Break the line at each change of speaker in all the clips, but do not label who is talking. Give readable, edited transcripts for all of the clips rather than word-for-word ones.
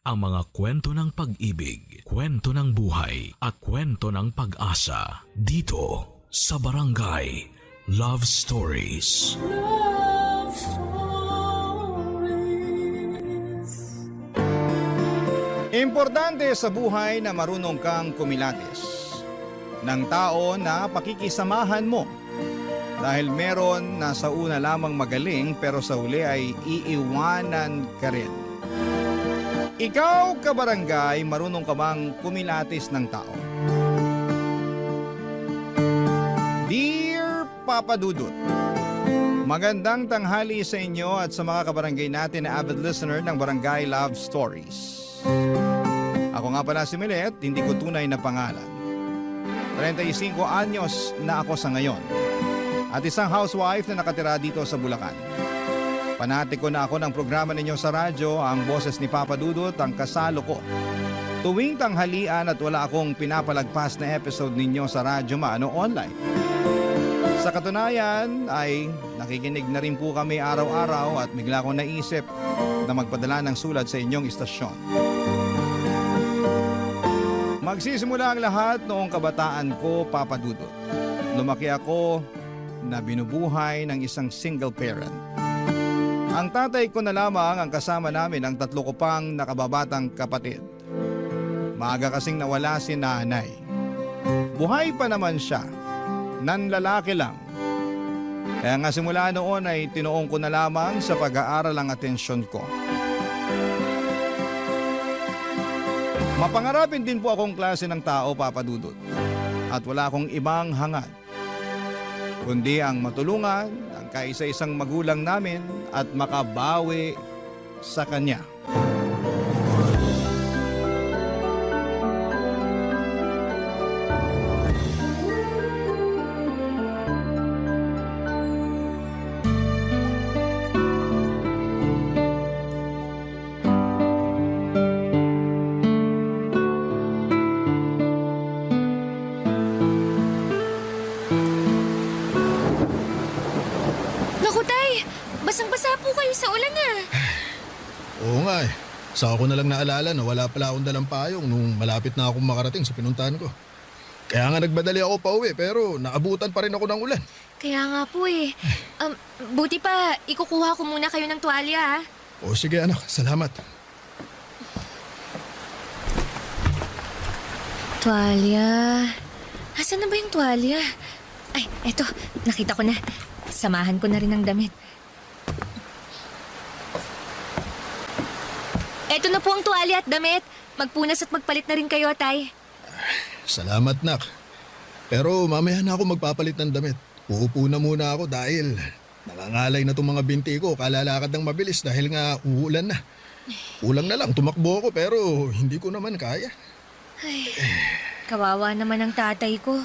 ang mga kwento ng pag-ibig, kwento ng buhay, at kwento ng pag-asa dito sa Barangay Love Stories.
Love Stories.
Importante sa buhay na marunong kang kumilatis ng tao na pakikisamahan mo. Dahil meron na sa una lamang magaling pero sa huli ay iiwanan ka rin. Ikaw, kabarangay, marunong ka bang kumilatis ng tao? Dear Papa Dudut, magandang tanghali sa inyo at sa mga kabarangay natin na avid listener ng Barangay Love Stories. Ako nga pala si Milet, hindi ko tunay na pangalan. 35 anyos na ako sa ngayon at isang housewife na nakatira dito sa Bulacan. Panatiko na ako ng programa ninyo sa radyo, ang boses ni Papa Dudut, ang kasalo ko. Tuwing tanghalian at wala akong pinapalagpas na episode ninyo sa radyo maano online. Sa katunayan ay nakikinig na rin po kami araw-araw at bigla akong naisip na magpadala ng sulat sa inyong istasyon. Magsisimula ang lahat noong kabataan ko, Papa Dudut. Lumaki ako na binubuhay ng isang single parent. Ang tatay ko na lamang ang kasama namin ang tatlo ko pang nakababatang kapatid. Maaga kasing nawala si nanay. Buhay pa naman siya, nanlalaki lang. Kaya nga simula noon ay tinuong ko na lamang sa pag-aaral ang atensyon ko. Mapangarapin din po akong klase ng tao, Papa Dudut. At wala akong ibang hangad kundi ang matulungan ang kaisa-isang magulang namin at makabawi sa kanya.
Basang-basa po kayo sa ulan ah.
Oo nga eh. Saka ko na lang naalala na wala pala akong dalang payong nung malapit na akong makarating sa pinuntahan ko. Kaya nga nagmadali ako pa uwi pero naabutan pa rin ako ng ulan.
Kaya nga po eh. Buti pa, ikukuha ko muna kayo ng tuwalya ah.
O sige anak, salamat.
Tuwalya. Asan na ba yung tuwalya? Ay, eto, nakita ko na. Samahan ko na rin ng damit. Eto na po ang tuwalya at damit. Magpunas at magpalit na rin kayo, tay.
Salamat nak. Pero mamaya na ako magpapalit ng damit. Uupo na muna ako dahil nangangalay na itong mga binti ko. Kalalakad ng mabilis dahil nga uulan na. Kulang na lang, tumakbo ako pero hindi ko naman kaya.
Ay, kawawa naman ang tatay ko.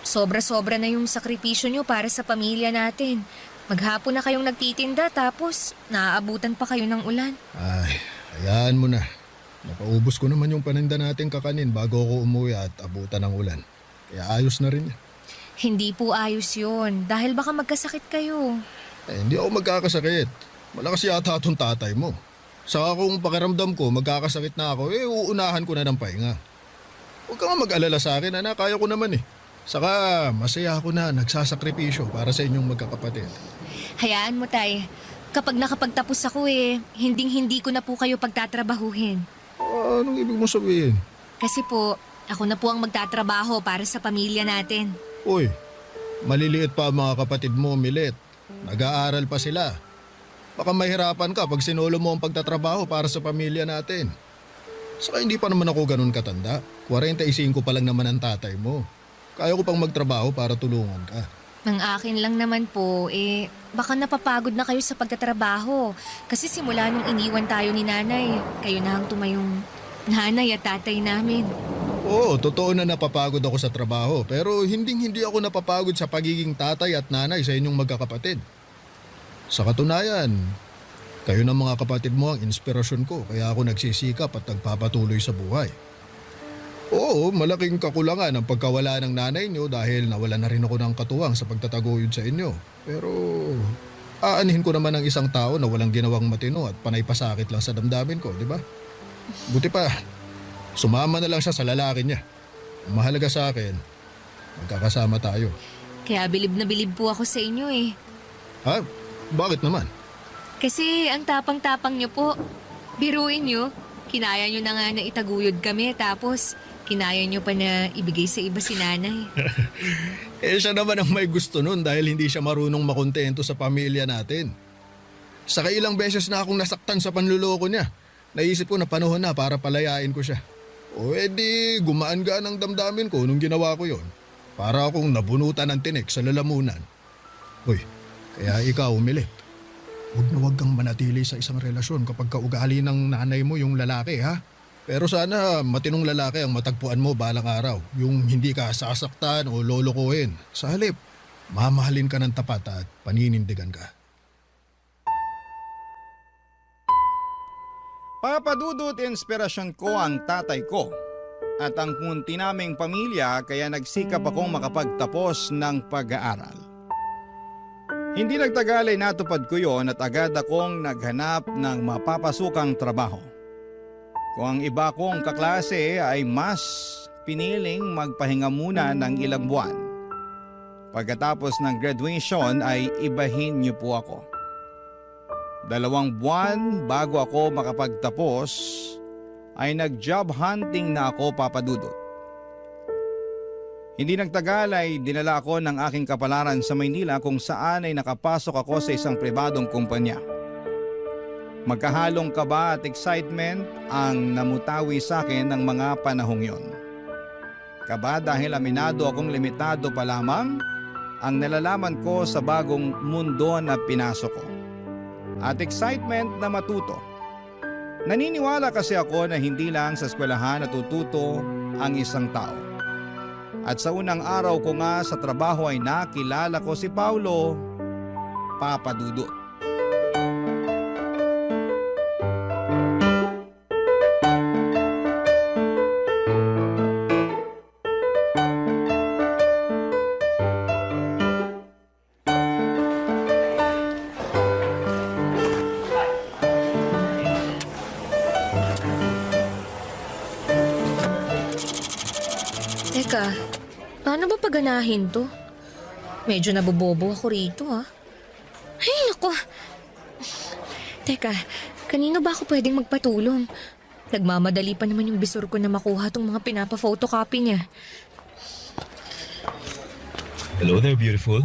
Sobra-sobra na yung sakripisyo nyo para sa pamilya natin. Maghapon na kayong nagtitinda tapos naaabutan pa kayo ng ulan.
Ay, hayaan mo na. Napaubos ko naman yung paninda natin kakanin bago ako umuwi at abutan ng ulan. Kaya ayos na rin yan.
Hindi po ayos yun dahil baka magkasakit kayo.
Hindi ako magkakasakit. Malakas yata itong tatay mo. Saka kung pakiramdam ko magkakasakit na ako, uunahan ko na ng pahinga. Huwag ka nga mag-alala sa akin, anak. Kaya ko naman eh. Saka masaya ako na nagsasakripisyo para sa inyong magkakapatid.
Hayaan mo, tay. Kapag nakapagtapos ako hinding-hindi ko na po kayo pagtatrabahuhin.
Anong ibig mo sabihin?
Kasi po, ako na po ang magtatrabaho para sa pamilya natin.
Uy, maliliit pa ang mga kapatid mo, Milet. Nag-aaral pa sila. Baka mahirapan ka pag sinolo mo ang pagtatrabaho para sa pamilya natin. Saka hindi pa naman ako ganun katanda. 45 pa lang naman ang tatay mo. Kaya ko pang magtrabaho para tulungan ka.
Ang akin lang naman po, baka napapagod na kayo sa pagtatrabaho. Kasi simula nung iniwan tayo ni nanay, kayo na ang tumayong nanay at tatay namin.
Oo, totoo na napapagod ako sa trabaho. Pero hindi ako napapagod sa pagiging tatay at nanay sa inyong magkakapatid. Sa katunayan, kayo ng mga kapatid mo ang inspirasyon ko. Kaya ako nagsisikap at nagpapatuloy sa buhay. Oo, malaking kakulangan ang pagkawala ng nanay niyo dahil nawala na rin ako ng katuwang sa pagtataguyod sa inyo. Pero aanhin ko naman ang isang tao na walang ginawang matino at panay pasakit lang sa damdamin ko, di ba? Buti pa, sumama na lang siya sa lalaki niya. Ang mahalaga sa akin, magkakasama tayo.
Kaya bilib na bilib po ako sa inyo eh.
Ha? Bakit naman?
Kasi ang tapang-tapang niyo po. Biruin niyo, kinaya niyo na nga na itaguyod kami tapos kinaya niyo pa na ibigay sa iba si nanay.
Siya naman ang may gusto nun dahil hindi siya marunong makontento sa pamilya natin. Saka ilang beses na akong nasaktan sa panluloko niya. Naisip ko na panahon na para palayain ko siya. O edi gumaan-gaan ang damdamin ko nung ginawa ko yon. Para akong nabunutan ng tinik sa lalamunan. Uy, kaya ikaw umilit. Huwag na huwag kang manatili sa isang relasyon kapag kaugali ng nanay mo yung lalaki, ha? Pero sana matinong lalaki ang matagpuan mo balang araw. Yung hindi ka sasaktan o lolokohin. Sa halip, mamahalin ka ng tapat at paninindigan ka.
Papadudot inspirasyon ko ang tatay ko at ang munti naming pamilya kaya nagsikap akong makapagtapos ng pag-aaral. Hindi nagtagal ay natupad ko yon at agad akong naghanap ng mapapasukang trabaho. Kung ang iba kong kaklase ay mas piniling magpahinga muna ng ilang buwan. Pagkatapos ng graduation ay ibahin niyo po ako. 2 buwan bago ako makapagtapos ay nag-job hunting na ako, Papadudot. Hindi nagtagal ay dinala ako ng aking kapalaran sa Maynila kung saan ay nakapasok ako sa isang pribadong kumpanya. Magkahalong kaba at excitement ang namutawi sa akin ng mga panahong yon. Kaba dahil aminado akong limitado pa lamang ang nalalaman ko sa bagong mundo na pinasok ko. At excitement na matuto. Naniniwala kasi ako na hindi lang sa eskwelahan natututo ang isang tao. At sa unang araw ko nga sa trabaho ay nakilala ko si Paulo, Papadudot.
Teka, paano ba paganahin to? Medyo nabobobo ako rito ha. Ay, naku. Teka, kanino ba ako pwedeng magpatulong? Nagmamadali pa naman yung bisor ko na makuha tong mga pinapa-photocopy niya.
Hello there, beautiful.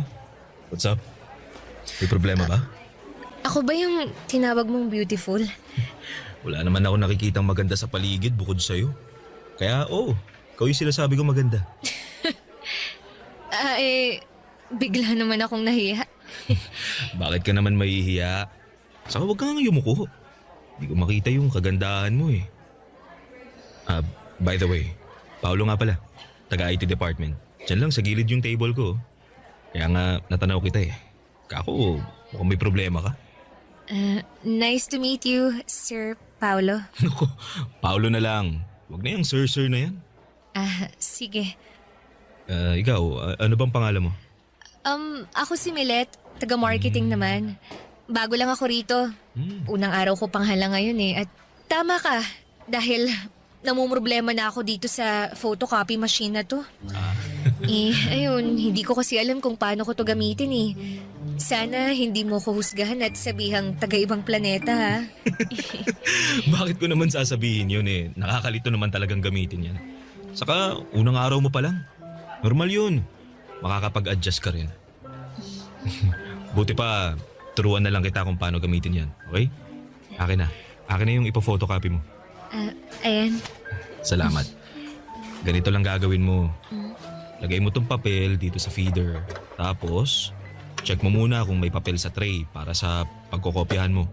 What's up? May problema ba?
Ako ba yung tinawag mong beautiful?
Wala naman ako nakikitang maganda sa paligid bukod sa'yo. Kaya ikaw yung sinasabi ko maganda.
Bigla naman akong nahiya.
Bakit ka naman mahihiya? Saka huwag kang yumuko. Hindi ko makita yung kagandahan mo eh. By the way, Paolo nga pala. Taga-IT department. Diyan lang sa gilid yung table ko. Kaya nga natanaw kita eh. Kako, mukhang may problema ka.
Nice to meet you, Sir Paulo.
Naku, Paolo na lang. Huwag na yung sir na yan.
Sige.
Ikaw, ano bang pangalan mo?
Ako si Milet, taga-marketing naman. Bago lang ako rito. Unang araw ko panghala ngayon eh. At tama ka, dahil namumroblema na ako dito sa photocopy machine na to. Ayun, hindi ko kasi alam kung paano ko to gamitin eh. Sana hindi mo ko husgahan at sabihang taga-ibang planeta ha.
Bakit ko naman sasabihin yun eh? Nakakalito naman talagang gamitin yan. Saka unang araw mo pa lang. Normal yun. Makakapag-adjust ka rin. Buti pa, turuan na lang kita kung paano gamitin yan. Okay? Akin na yung ipo-photocopy mo.
Ayan.
Salamat. Ganito lang gagawin mo. Lagay mo tong papel dito sa feeder. Tapos, check mo muna kung may papel sa tray para sa pagkokopyahan mo.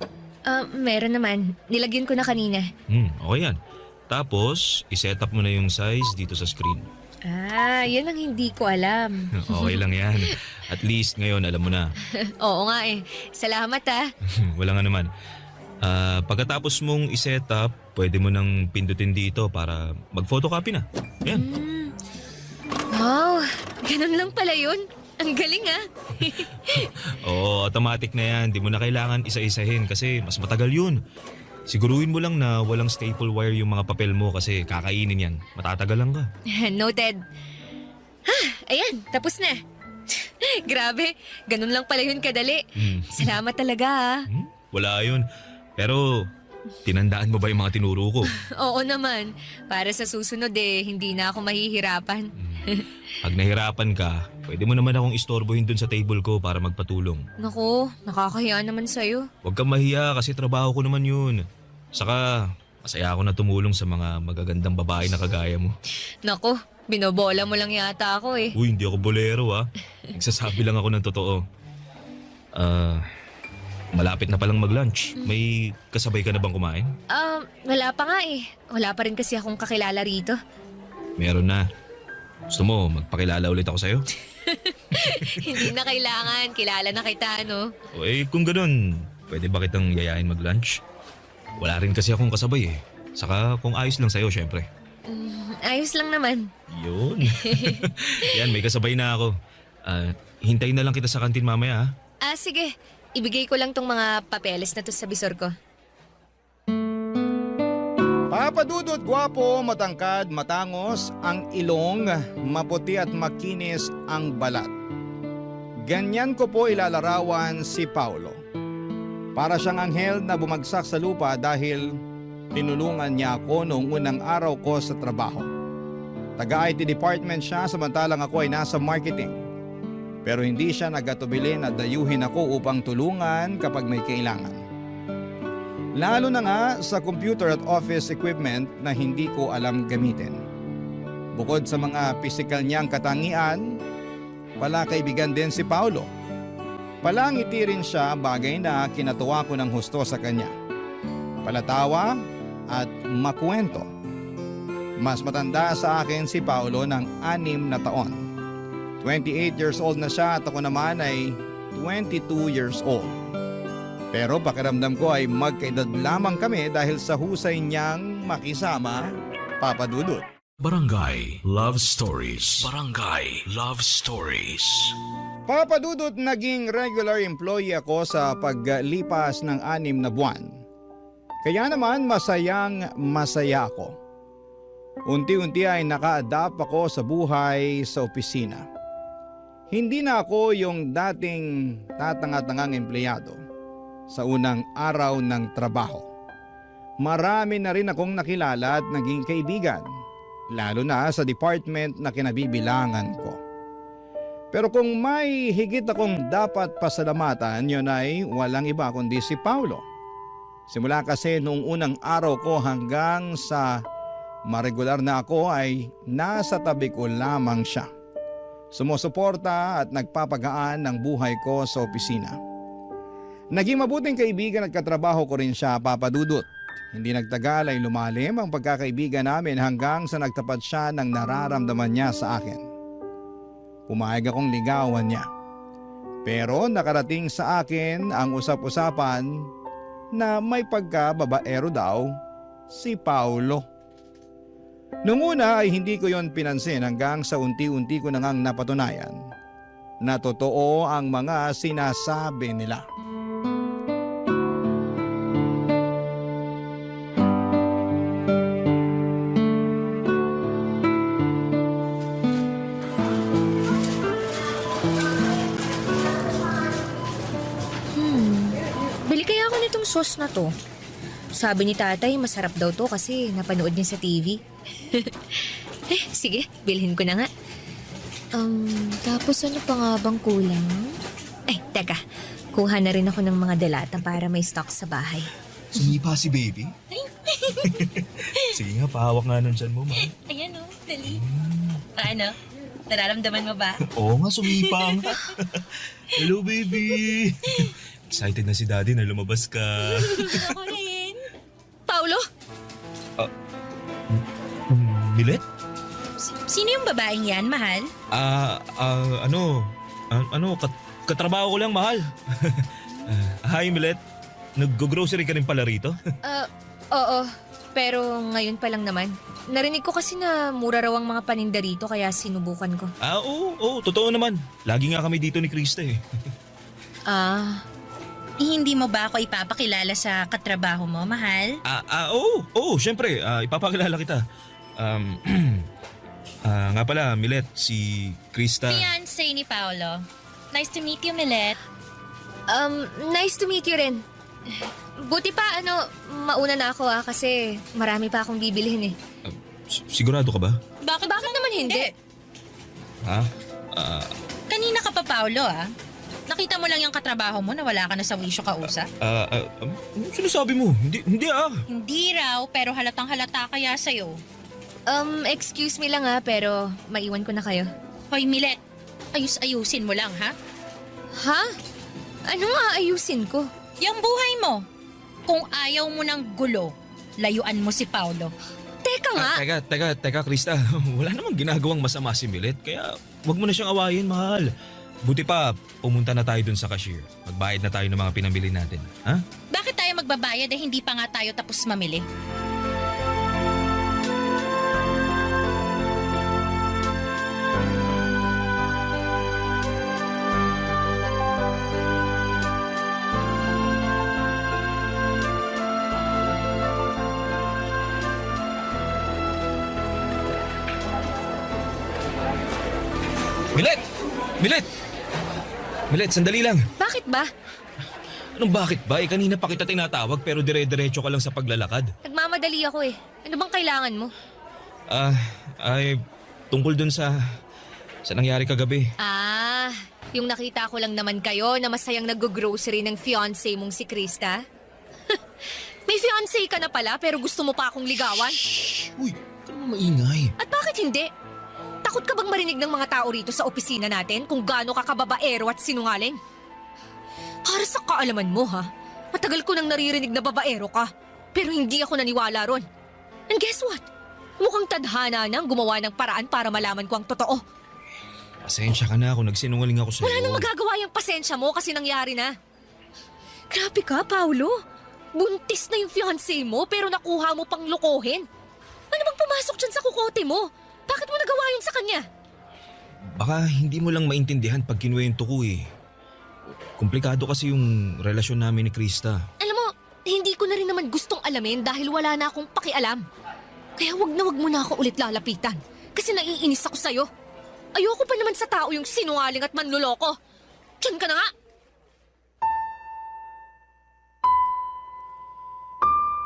Meron naman. Nilagyan ko na kanina.
Okay yan. Tapos, iset up mo na yung size dito sa screen.
Yan ang hindi ko alam.
Okay lang yan. At least ngayon alam mo na.
Oo nga eh. Salamat ah.
Wala nga naman. Pagkatapos mong iset up, pwede mo nang pindutin dito para mag-photocopy na. Yan.
Wow, ganun lang pala yun. Ang galing ah.
Oo, automatic na yan. Di mo na kailangan isa-isahin kasi mas matagal yun. Siguruhin mo lang na walang staple wire yung mga papel mo kasi kakainin yan. Matatagalan ka.
Noted. Ayan, tapos na. Grabe, ganun lang pala yun kadali. Salamat talaga ah.
Wala yun. Pero tinandaan mo ba yung mga tinuro ko?
Oo naman, para sa susunod hindi na ako mahihirapan.
Pag nahirapan ka, pwede mo naman akong istorbohin dun sa table ko para magpatulong.
Naku, nakakahiya naman sa'yo.
Huwag kang mahiya kasi trabaho ko naman yun. Saka, masaya ako na tumulong sa mga magagandang babae na kagaya mo.
Naku, binobola mo lang yata ako eh.
Uy, hindi ako bolero ah. Nagsasabi lang ako ng totoo. Malapit na palang mag-lunch. May kasabay ka na bang kumain?
Wala pa nga eh. Wala pa rin kasi akong kakilala rito.
Meron na. Gusto mo, magpakilala ulit ako sa'yo?
Hindi na kailangan, kilala na kita, no?
O kung ganun, pwede ba kitang yayain mag-lunch? Wala rin kasi akong kasabay eh. Saka kung ayos lang sa'yo, syempre.
Ayos lang naman.
Yun. Yan, may kasabay na ako. Hintayin na lang kita sa kantin mamaya ha.
Sige. Ibigay ko lang tong mga papeles na to sa bisor ko.
Papa Dudut, gwapo, matangkad, matangos, ang ilong, maputi at makinis ang balat. Ganyan ko po ilalarawan si Paulo. Para siyang anghel na bumagsak sa lupa dahil tinulungan niya ako noong unang araw ko sa trabaho. Taga-IT department siya samantalang ako ay nasa marketing. Pero hindi siya nagatubili na dayuhin ako upang tulungan kapag may kailangan. Lalo na nga sa computer at office equipment na hindi ko alam gamitin. Bukod sa mga pisikal niyang katangian, palakaibigan din si Paulo. Palangiti rin siya, bagay na kinatuwa ko ng husto sa kanya. Palatawa at makwento. Mas matanda sa akin si Paulo ng 6 na taon. 28 years old na siya at ako naman ay 22 years old. Pero pakiramdam ko ay magkaedad lamang kami dahil sa husay niyang makisama, Papa Dudut.
Barangay Love Stories. Barangay Love Stories.
Papa Dudut, naging regular employee ako sa paglipas ng 6 na buwan. Kaya naman masaya ako. Unti-unti ay naka-adapt ako sa buhay sa opisina. Hindi na ako yung dating tatanga-tangang empleyado sa unang araw ng trabaho. Marami na rin akong nakilala at naging kaibigan, lalo na sa department na kinabibilangan ko. Pero kung may higit akong dapat pasalamatan, yun ay walang iba kundi si Paulo. Simula kasi noong unang araw ko hanggang sa maregular na ako ay nasa tabi ko lamang siya. Sumusuporta at nagpapagaan ng buhay ko sa opisina. Naging mabuting kaibigan at katrabaho ko rin siya, Papa Dudut. Hindi nagtagal ay lumalim ang pagkakaibigan namin hanggang sa nagtapat siya ng nararamdaman niya sa akin. Pumayag akong ligawan niya. Pero nakarating sa akin ang usap-usapan na may pagkababaero daw si Paulo. Noong una ay hindi ko yon pinansin hanggang sa unti-unti ko nang napatunayan na totoo ang mga sinasabi nila.
Bili kaya ako nitong sauce na to. Sabi ni tatay, masarap daw to kasi napanood niya sa TV. Sige, bilhin ko na nga. Tapos ano pa nga bang kulang? Teka. Kuha na rin ako ng mga dalata para may stock sa bahay.
Sumipa si baby? Sige nga, pahawak nga nun dyan mo, ma.
Ayan o, dali. Ano? Nararamdaman mo ba?
Oo nga, sumipa nga. Hello, baby. Excited na si daddy na lumabas ka.
Ako rin.
Paulo?
Milet?
Sino yung babaeng yan, mahal?
Katrabaho ko lang, mahal. Hi, Milet. Nag-grocery ka rin pala rito?
Oo. Pero ngayon pa lang naman. Narinig ko kasi na mura raw ang mga paninda rito kaya sinubukan ko.
Oo, totoo naman. Lagi nga kami dito ni Krista eh.
Hindi mo ba ako ipapakilala sa katrabaho mo, mahal?
Oo, syempre, ipapakilala kita. Nga pala, Milet, si Krista.
Fiancé ni Paolo. Nice to meet you, Milet.
Nice to meet you rin. Buti pa, mauna na ako kasi marami pa akong bibilhin eh.
Sigurado ka ba?
Bakit
naman hindi?
Ha?
Kanina ka pa, Paolo, Nakita mo lang yung katrabaho mo na wala ka na sa wisyo kausap?
Ano sinasabi mo? Hindi
Hindi raw, pero halatang halata kaya sa'yo.
Excuse me lang pero maiwan ko na kayo.
Hoy, Milet, ayusin mo lang, ha?
Ha? Ano nga ayusin ko?
Yung buhay mo. Kung ayaw mo ng gulo, layuan mo si Paolo.
Teka nga!
Teka, Krista. Wala namang ginagawang masama si Milet, kaya wag mo na siyang awayin, mahal. Buti pa, pumunta na tayo dun sa cashier. Magbayad na tayo ng mga pinamili natin. Ha?
Bakit tayo magbabayad hindi pa nga tayo tapos mamili?
Milet, sandali lang.
Bakit ba?
Anong bakit ba? Kanina pa kita tinatawag pero dire-diretso ka lang sa paglalakad.
Nagmamadali ako eh. Ano bang kailangan mo?
Ay, tungkol dun sa nangyari kagabi.
Yung nakita ko lang naman kayo na masayang nag-grocery ng fiancé mong si Krista. May fiancé ka na pala pero gusto mo pa akong ligawan?
Uy, ka naman maingay.
At bakit hindi? Takot ka bang marinig ng mga tao rito sa opisina natin kung gaano ka kababaero at sinungaling? Para sa kaalaman mo matagal ko nang naririnig na babaero ka, pero hindi ako naniwala ron. And guess what? Mukhang tadhana nang gumawa ng paraan para malaman ko ang totoo.
Pasensya ka na kung nagsinungaling ako sa'yo.
Wala nang magagawa yung pasensya mo kasi nangyari na. Grabe ka, Paolo. Buntis na yung fiancé mo pero nakuha mo pang lokohin. Ano bang pumasok dyan sa kukote mo? Bakit mo nagawa yun sa kanya?
Baka hindi mo lang maintindihan pag kinuwento ko eh. Komplikado kasi yung relasyon namin ni Krista.
Alam mo, hindi ko na rin naman gustong alamin dahil wala na akong pakialam. Kaya wag mo na ako ulit lalapitan. Kasi naiinis ako sa'yo. Ayoko pa naman sa tao yung sinungaling at manluloko. Diyan ka na nga!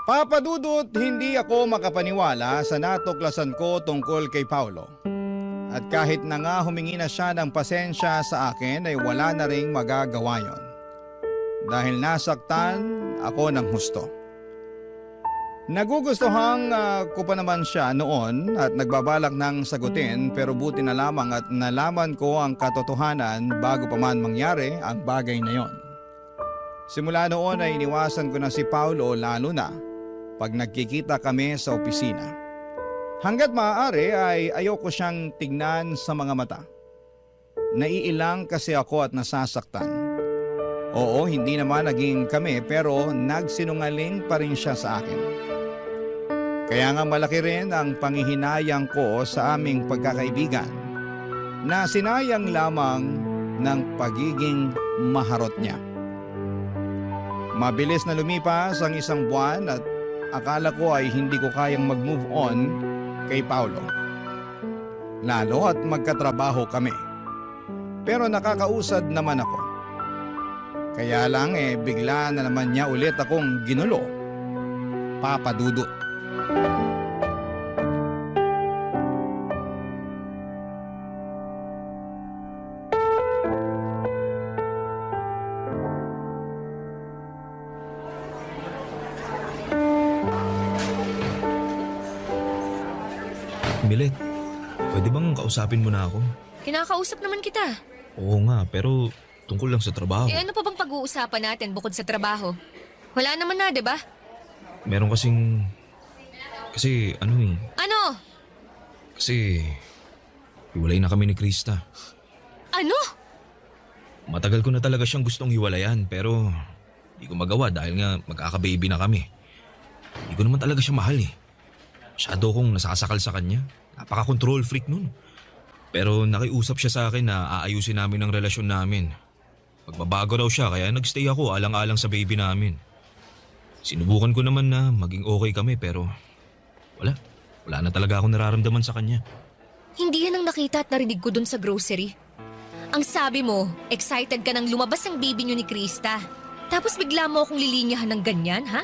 Papa Dudut, hindi ako makapaniwala sa natuklasan ko tungkol kay Paolo. At kahit na nga humingi na siya ng pasensya sa akin ay wala na ring magagawa yon. Dahil nasaktan ako ng husto. Nagugustuhan ko pa naman siya noon at nagbabalak ng sagutin pero buti na lamang at nalaman ko ang katotohanan bago pa man mangyari ang bagay na yon. Simula noon ay iniwasan ko na si Paolo lalo na pag nagkikita kami sa opisina. Hanggat maaari ay ayoko siyang tignan sa mga mata. Naiilang kasi ako at nasasaktan. Oo, hindi naman naging kami pero nagsinungaling pa rin siya sa akin. Kaya nga malaki rin ang panghihinayang ko sa aming pagkakaibigan na sinayang lamang ng pagiging maharot niya. Mabilis na lumipas ang isang buwan at akala ko ay hindi ko kayang mag-move on kay Paolo. Lalo at magkatrabaho kami. Pero nakakausad naman ako. Kaya lang bigla na naman niya ulit akong ginulo. Papa Dudut.
Milet, pwede bang kausapin mo na ako?
Kinakausap naman kita.
Oo nga, pero tungkol lang sa trabaho.
Ano pa bang pag-uusapan natin bukod sa trabaho? Wala naman na, di ba?
Meron kasing... Kasi
Ano?
Kasi... Hiwalay na kami ni Krista.
Ano?
Matagal ko na talaga siyang gustong hiwalayan pero... Di ko magawa dahil nga magkaka-baby na kami. Di ko naman talaga siya mahal eh. Masyado kong nasasakal sa kanya. Napaka-control freak nun. Pero nakiusap siya sa akin na aayusin namin ang relasyon namin. Magbabago raw siya kaya nagstay ako alang-alang sa baby namin. Sinubukan ko naman na maging okay kami pero wala. Wala na talaga akong nararamdaman sa kanya.
Hindi yan ang nakita at narinig ko dun sa grocery. Ang sabi mo, excited ka nang lumabas ang baby niyo ni Krista. Tapos bigla mo akong lilinyahan ng ganyan, ha?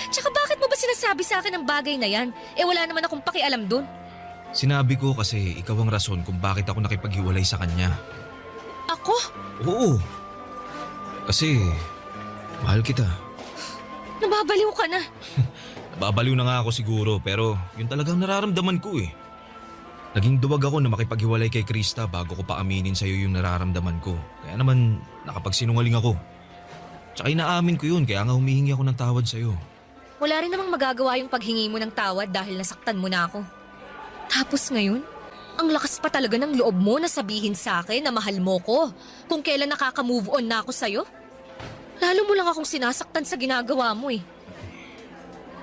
Tsaka bakit mo ba sinasabi sa akin ang bagay na yan? Wala naman akong pakialam dun.
Sinabi ko kasi ikaw ang rason kung bakit ako nakipaghiwalay sa kanya.
Ako?
Oo. Kasi mahal kita.
Nababaliw ka na.
Nababaliw na nga ako siguro pero yun talagang nararamdaman ko eh. Naging duwag ako na makipaghiwalay kay Krista bago ko pa aminin sa'yo yung nararamdaman ko. Kaya naman nakapagsinungaling ako. Tsaka inaamin ko yun kaya nga humihingi ako ng tawad sa'yo.
Wala rin namang magagawa yung paghingi mo ng tawad dahil nasaktan mo na ako. Tapos ngayon, ang lakas pa talaga ng loob mo na sabihin sa akin na mahal mo ko kung kailan nakaka-move on na ako sa'yo. Lalo mo lang akong sinasaktan sa ginagawa mo eh.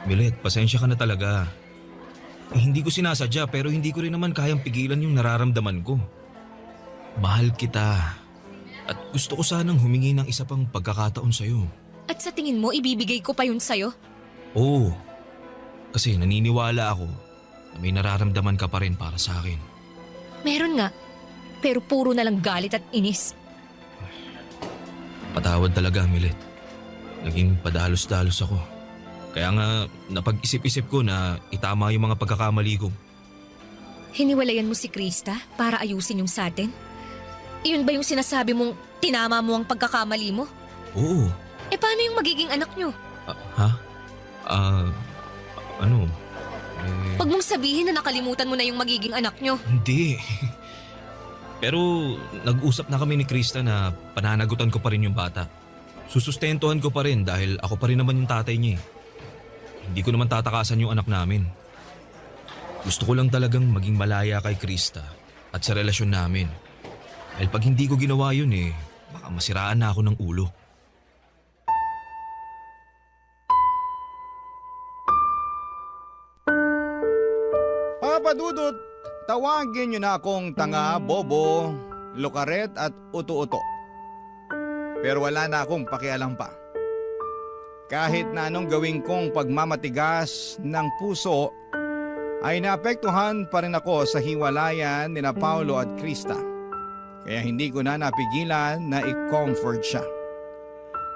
Milet, pasensya ka na talaga. Hindi ko sinasadya pero hindi ko rin naman kayang pigilan yung nararamdaman ko. Mahal kita. At gusto ko sanang humingi ng isa pang pagkakataon sa'yo.
At sa tingin mo, ibibigay ko pa yun sa'yo?
Oo. Kasi naniniwala ako na may nararamdaman ka pa rin para sa akin.
Meron nga. Pero puro na lang galit at inis.
Patawad talaga, Milet. Naging padalos-dalos ako. Kaya nga napag-isip-isip ko na itama yung mga pagkakamali ko.
Hiniwalayan mo si Krista para ayusin yung sa atin? Iyon ba yung sinasabi mong tinama mo ang pagkakamali mo?
Oo.
Paano yung magiging anak nyo?
Ha? Ano?
Huwag mong sabihin na nakalimutan mo na yung magiging anak nyo.
Hindi. Pero nag-usap na kami ni Krista na pananagutan ko pa rin yung bata. Susustentuhan ko pa rin dahil ako pa rin naman yung tatay niya eh. Hindi ko naman tatakasan yung anak namin. Gusto ko lang talagang maging malaya kay Krista at sa relasyon namin. Dahil pag hindi ko ginawa yun baka masiraan na ako ng ulo.
Papa Dudut, tawagin niyo na akong tanga, bobo, lukaret at uto-uto. Pero wala na akong pakialam pa. Kahit na anong gawin kong pagmamatigas ng puso, ay naapektuhan pa rin ako sa hiwalayan ni na Paulo at Krista. Kaya hindi ko na napigilan na i-comfort siya.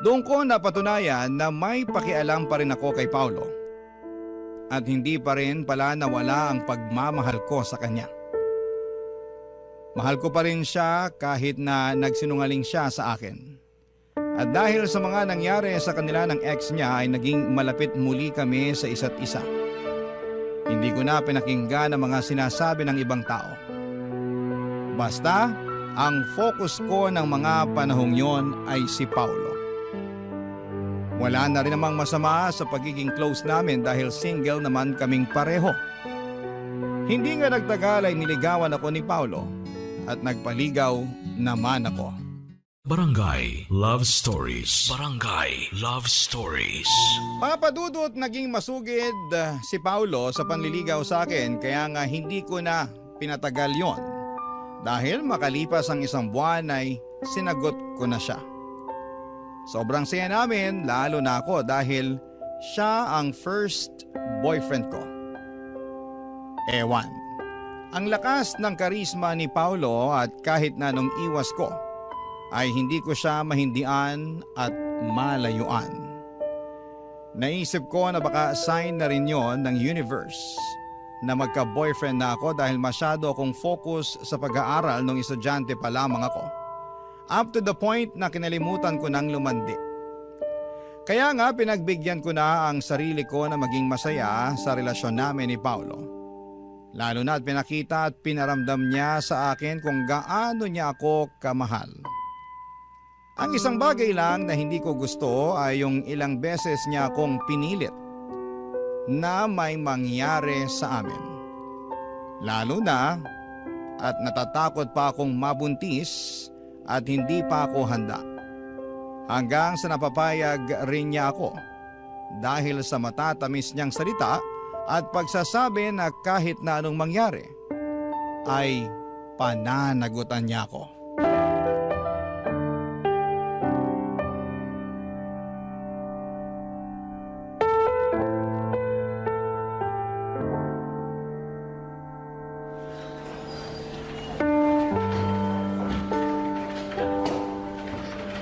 Doon ko napatunayan na may pakialam pa rin ako kay Paulo. At hindi pa rin pala nawala ang pagmamahal ko sa kanya. Mahal ko pa rin siya kahit na nagsinungaling siya sa akin. At dahil sa mga nangyari sa kanila ng ex niya ay naging malapit muli kami sa isa't isa. Hindi ko na pinakinggan ang mga sinasabi ng ibang tao. Basta, ang focus ko ng mga panahong yon ay si Paulo. Wala na rin namang masama sa pagiging close namin dahil single naman kaming pareho. Hindi nga nagtagal ay niligawan ako ni Paulo at nagpaligaw naman ako.
Barangay Love Stories. Barangay Love Stories.
Papa Dudut, naging masugid si Paulo sa panliligaw sa akin kaya nga hindi ko na pinatagal yon. Dahil makalipas ang isang buwan ay sinagot ko na siya. Sobrang saya namin lalo na ako dahil siya ang first boyfriend ko. Ewan. Ang lakas ng karisma ni Paulo at kahit na nung iwas ko ay hindi ko siya mahindian at malayuan. Naisip ko na baka sign na rin yon ng universe na magka-boyfriend na ako dahil masyado akong focus sa pag-aaral nung estudyante pa lamang ako. Up to the point na kinalimutan ko nang lumandi. Kaya nga pinagbigyan ko na ang sarili ko na maging masaya sa relasyon namin ni Paulo. Lalo na at pinakita at pinaramdam niya sa akin kung gaano niya ako kamahal. Ang isang bagay lang na hindi ko gusto ay yung ilang beses niya akong pinilit na may mangyari sa amin. Lalo na at natatakot pa akong mabuntis at hindi pa ako handa. Hanggang sa napapayag rin niya ako dahil sa matatamis niyang salita at pagsasabi na kahit na anong mangyari ay pananagutan niya ako.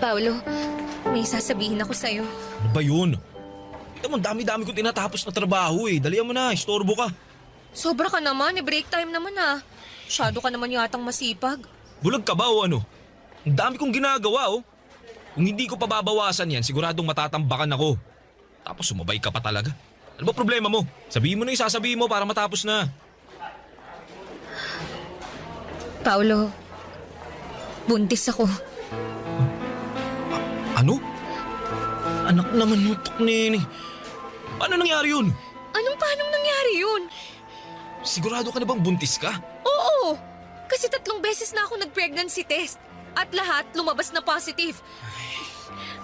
Paolo, may sasabihin ako sa'yo.
Ano ba yun? Ito mo, dami-dami kong tinatapos na trabaho eh. Dalihan mo na, istorbo ka.
Sobra ka naman, break time naman ah. Masyado ka naman yatang masipag.
Bulag ka ba o ano? Ang dami kong ginagawa oh. Kung hindi ko pa babawasan yan, siguradong matatambakan ako. Tapos sumabay ka pa talaga. Ano ba problema mo? Sabihin mo na yung sasabihin mo para matapos na.
Paolo, buntis ako.
Ano? Anak naman nutok nini. Paano nangyari yun?
Paanong nangyari yun?
Sigurado ka na bang buntis ka?
Oo! Kasi 3 beses na ako nag-pregnancy test. At lahat lumabas na positive.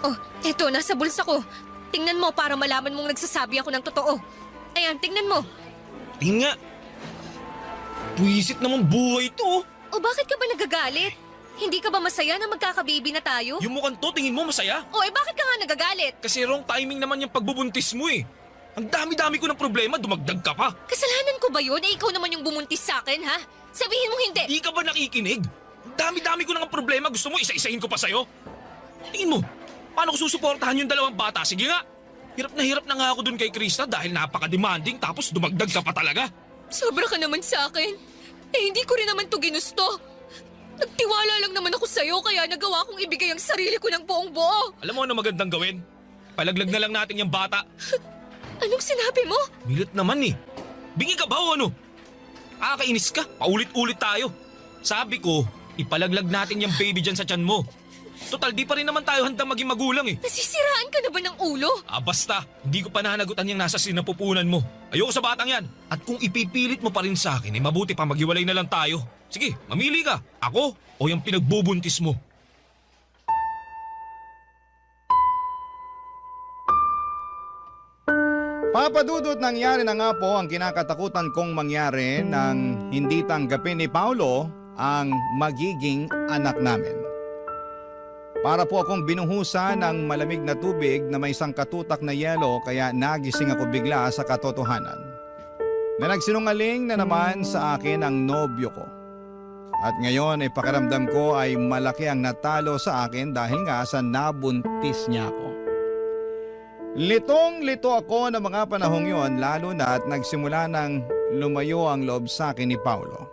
Oh, eto, nasa bulsa ko. Tingnan mo para malaman mong nagsasabi ako ng totoo. Ayan, tingnan mo.
Tingin nga. Buwisit naman buhay to.
O bakit ka ba nagagalit? Hindi ka ba masaya na magkakababy na tayo?
Yung mukhang to, tingin mo masaya?
O bakit ka nga nagagalit?
Kasi wrong timing naman yung pagbubuntis mo eh. Ang dami-dami ko ng problema, dumagdag ka pa.
Kasalanan ko ba yun? Ikaw naman yung bumuntis sa akin, ha? Sabihin mo hindi.
Di ka ba nakikinig? Ang dami-dami ko ng problema, gusto mo isa-isahin ko pa sa'yo? Tingin mo, paano ko susuportahan yung 2 bata? Sige nga. Hirap na nga ako dun kay Krista dahil napaka-demanding tapos dumagdag ka pa talaga.
Sobra ka naman sa akin. Hindi ko rin naman to ginusto. Nagtiwala lang naman ako sa'yo kaya nagawa kong ibigay ang sarili ko ng buong buo.
Alam mo ano magandang gawin? Palaglag na lang natin yung bata.
Anong sinabi mo?
Milit naman eh. Bingi ka ba o ano? Kakainis ka, paulit-ulit tayo. Sabi ko, ipalaglag natin yung baby dyan sa tiyan mo. Total, di pa rin naman tayo handang maging magulang eh.
Nasisiraan ka na ba ng ulo?
Basta, hindi ko pa nanagutan yung nasa sinapupunan mo. Ayoko sa batang yan. At kung ipipilit mo pa rin sa akin, mabuti pa maghiwalay na lang tayo. Sige, mamili ka. Ako o yung pinagbubuntis mo.
Papadudot, nangyari na nga po ang kinakatakutan kong mangyari nang hindi tanggapin ni Paolo ang magiging anak namin. Para po akong binuhusan ng malamig na tubig na may isang katutak na yelo kaya nagising ako bigla sa katotohanan. Na nagsinungaling na naman sa akin ang nobyo ko. At ngayon ay pakiramdam ko ay malaki ang natalo sa akin dahil nga sa nabuntis niya ako. Litong-lito ako ng mga panahong yon lalo na at nagsimula nang lumayo ang loob sa akin ni Paolo.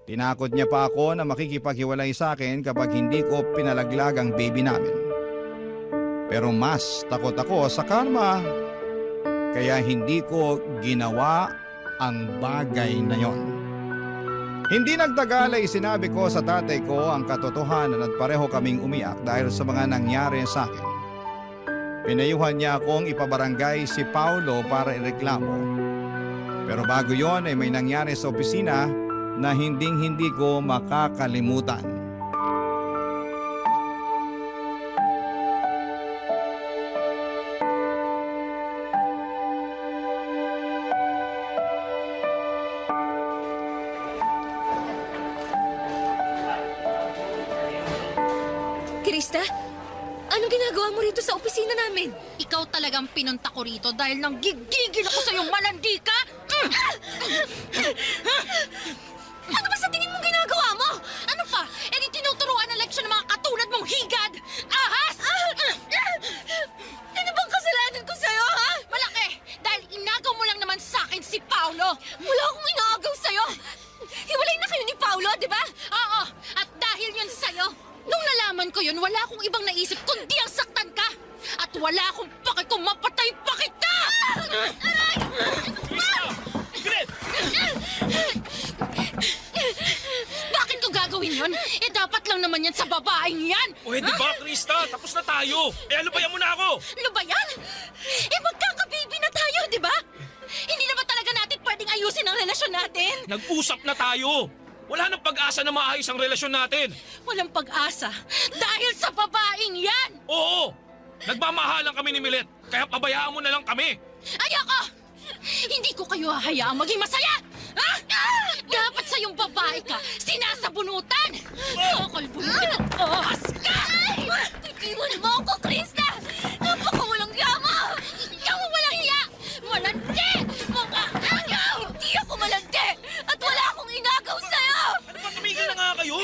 Tinakot niya pa ako na makikipaghiwalay sa akin kapag hindi ko pinalaglag ang baby namin. Pero mas takot ako sa karma kaya hindi ko ginawa ang bagay na yon. Hindi nagtagal ay sinabi ko sa tatay ko ang katotohanan at pareho kaming umiyak dahil sa mga nangyari sa akin. Pinayuhan niya akong ipabarangay si Paolo para ireklamo. Pero bago yon ay may nangyari sa opisina na hindi ko makakalimutan.
Krista, anong ginagawa mo rito sa opisina namin?
Ikaw talagang pinunta ko rito dahil nang gigigil ako sa'yo, malandi ka!
Ano ba sa tingin mong ginagawa mo?
Ano pa? E di tinuturuan ng leksyon ng mga katulad mong higad! Ahas!
Ano bang kasalanan ko sa'yo, ha?
Malaki! Dahil inagaw mo lang naman sa akin si Paolo!
Wala akong inaagaw sa'yo. Hiwalay na kayo ni Paolo, di ba?
Oo! At dahil yun sa'yo, nung nalaman ko yun, wala akong ibang naisip kundi ang saktan ka! At wala akong paki kung mapatay pa kita! Bakit ko gagawin yun? Eh dapat lang naman yan sa babaeng yan!
Pwede ba, Krista? Tapos na tayo. Alubayan mo na ako.
Ano ba yan? Eh magkakababy na tayo, di ba? Hindi na ba talaga natin pwedeng ayusin ang relasyon natin?
Nag-usap na tayo. Wala nang pag-asa na maayos ang relasyon natin.
Walang pag-asa dahil sa babaeng yan!
Oo! Nagmamahalan kami ni Milet, kaya pabayaan mo na lang kami.
Ayoko! Hindi ko kayo hahayaang maging masaya! Ha? Dapat sa yung babae ka, sinasabunutan! Kakalbunutan ang ahas ka!
Iwan mo ako, Krista! Napakawalang yama!
Ikaw ang walang hiya! Malandi! Mga ayaw!
Hindi ako malandi! At wala akong inagaw sa'yo!
Ano ba, tumigil na nga kayo?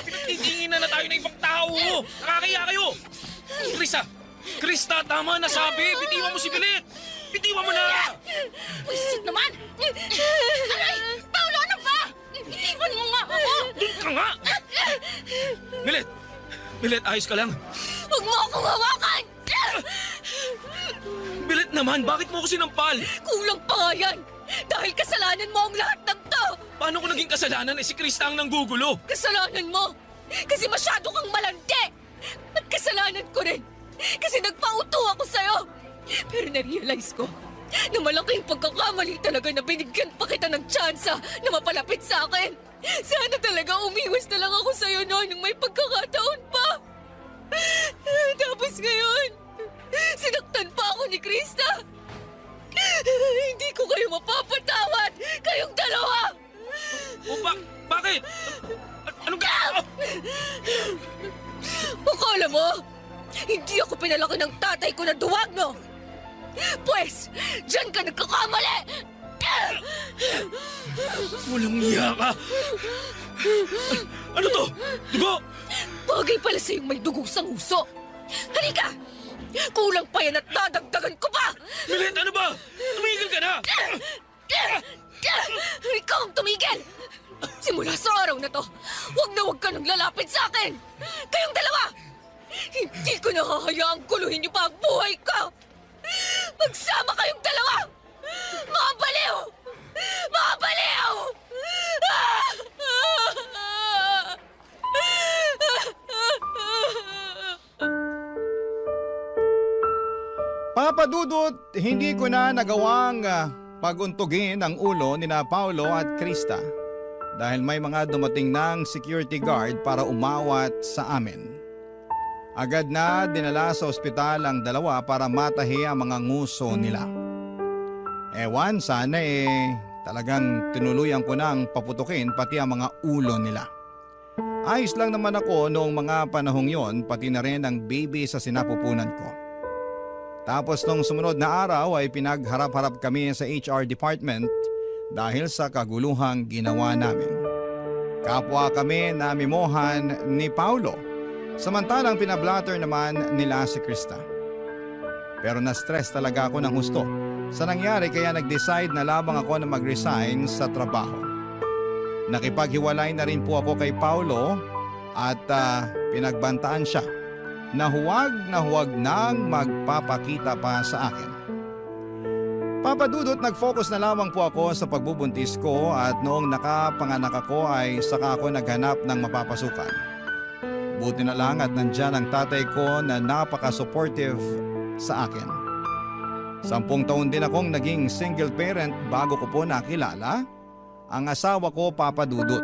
Pinagtitingin na tayo ng ibang tao. Nakakaya kayo. Krista, tama na sabi! Bitiwan mo si Bilit! Bitiwan mo na!
Wisit naman! Aray! Paolo, ano ba? Itiwan mo nga ako!
Doon ka nga! Bilit! Bilit, ayos ka lang?
Huwag mo akong hawakan!
Bilit naman, bakit mo ako sinampal?
Kulang pa nga yan! Dahil kasalanan mo ang lahat ng to!
Paano ko naging kasalanan si Krista ang nanggugulo?
Kasalanan mo! Kasi masyado kang malandi! At kasalanan ko rin! Kasi nagpauto ako sa'yo! Pero na-realize ko na malaking pagkakamali talaga na binigyan pa kita ng tsansa na mapalapit sa akin. Sana talaga umiwas na lang ako sa'yo noon nung may pagkakataon pa. Tapos ngayon, sinaktan pa ako ni Krista. Hindi ko kayo mapapatawad! Kayong dalawa!
O bakit? Ano ka?
Akala mo, hindi ako pinalaki ng tatay ko na duwag mo! Pwes, dyan ka nagkakamali!
Walang iya ka! Ano to? Dugo?
Bagay pala sa'yong may dugo sa nguso! Halika! Kulang pa yan at dadagdagan ko pa!
Bilit, ano ba? Tumigil ka na!
Ikaw ang tumigil! Simula sa araw na to, huwag ka nang lalapit sa akin! Kayong dalawa! Hindi ko nahahayaang kuluhin niyo pa ang buhay ko! Magsama kayong dalawa! Mga baliw! Mga baliw!
Papa Dudut, hindi ko na nagawang paguntugin ang ulo ni na Paolo at Krista dahil may mga dumating ng security guard para umawat sa amin. Agad na dinala sa ospital ang dalawa para matahi ang mga nguso nila. Ewan, sana talagang tinuluyan ko nang paputukin pati ang mga ulo nila. Ayos lang naman ako noong mga panahong yon, pati na rin ang baby sa sinapupunan ko. Tapos nung sumunod na araw ay pinagharap-harap kami sa HR department dahil sa kaguluhang ginawa namin. Kapwa kami na mimohan ni Paulo, samantalang pinablatter naman nila si Krista. Pero na-stress talaga ako ng husto sa nangyari kaya nag-decide na lamang ako na mag-resign sa trabaho. Nakipaghiwalay na rin po ako kay Paulo at pinagbantaan siya na huwag nang magpapakita pa sa akin. Papa Dudut, nag-focus na lamang po ako sa pagbubuntis ko at noong nakapanganak ako ay saka ako naghanap ng mapapasukan. Buti na lang at nandyan ang tatay ko na napaka-supportive sa akin. 10 taon din akong naging single parent bago ko po nakilala ang asawa ko, Papa Dudut.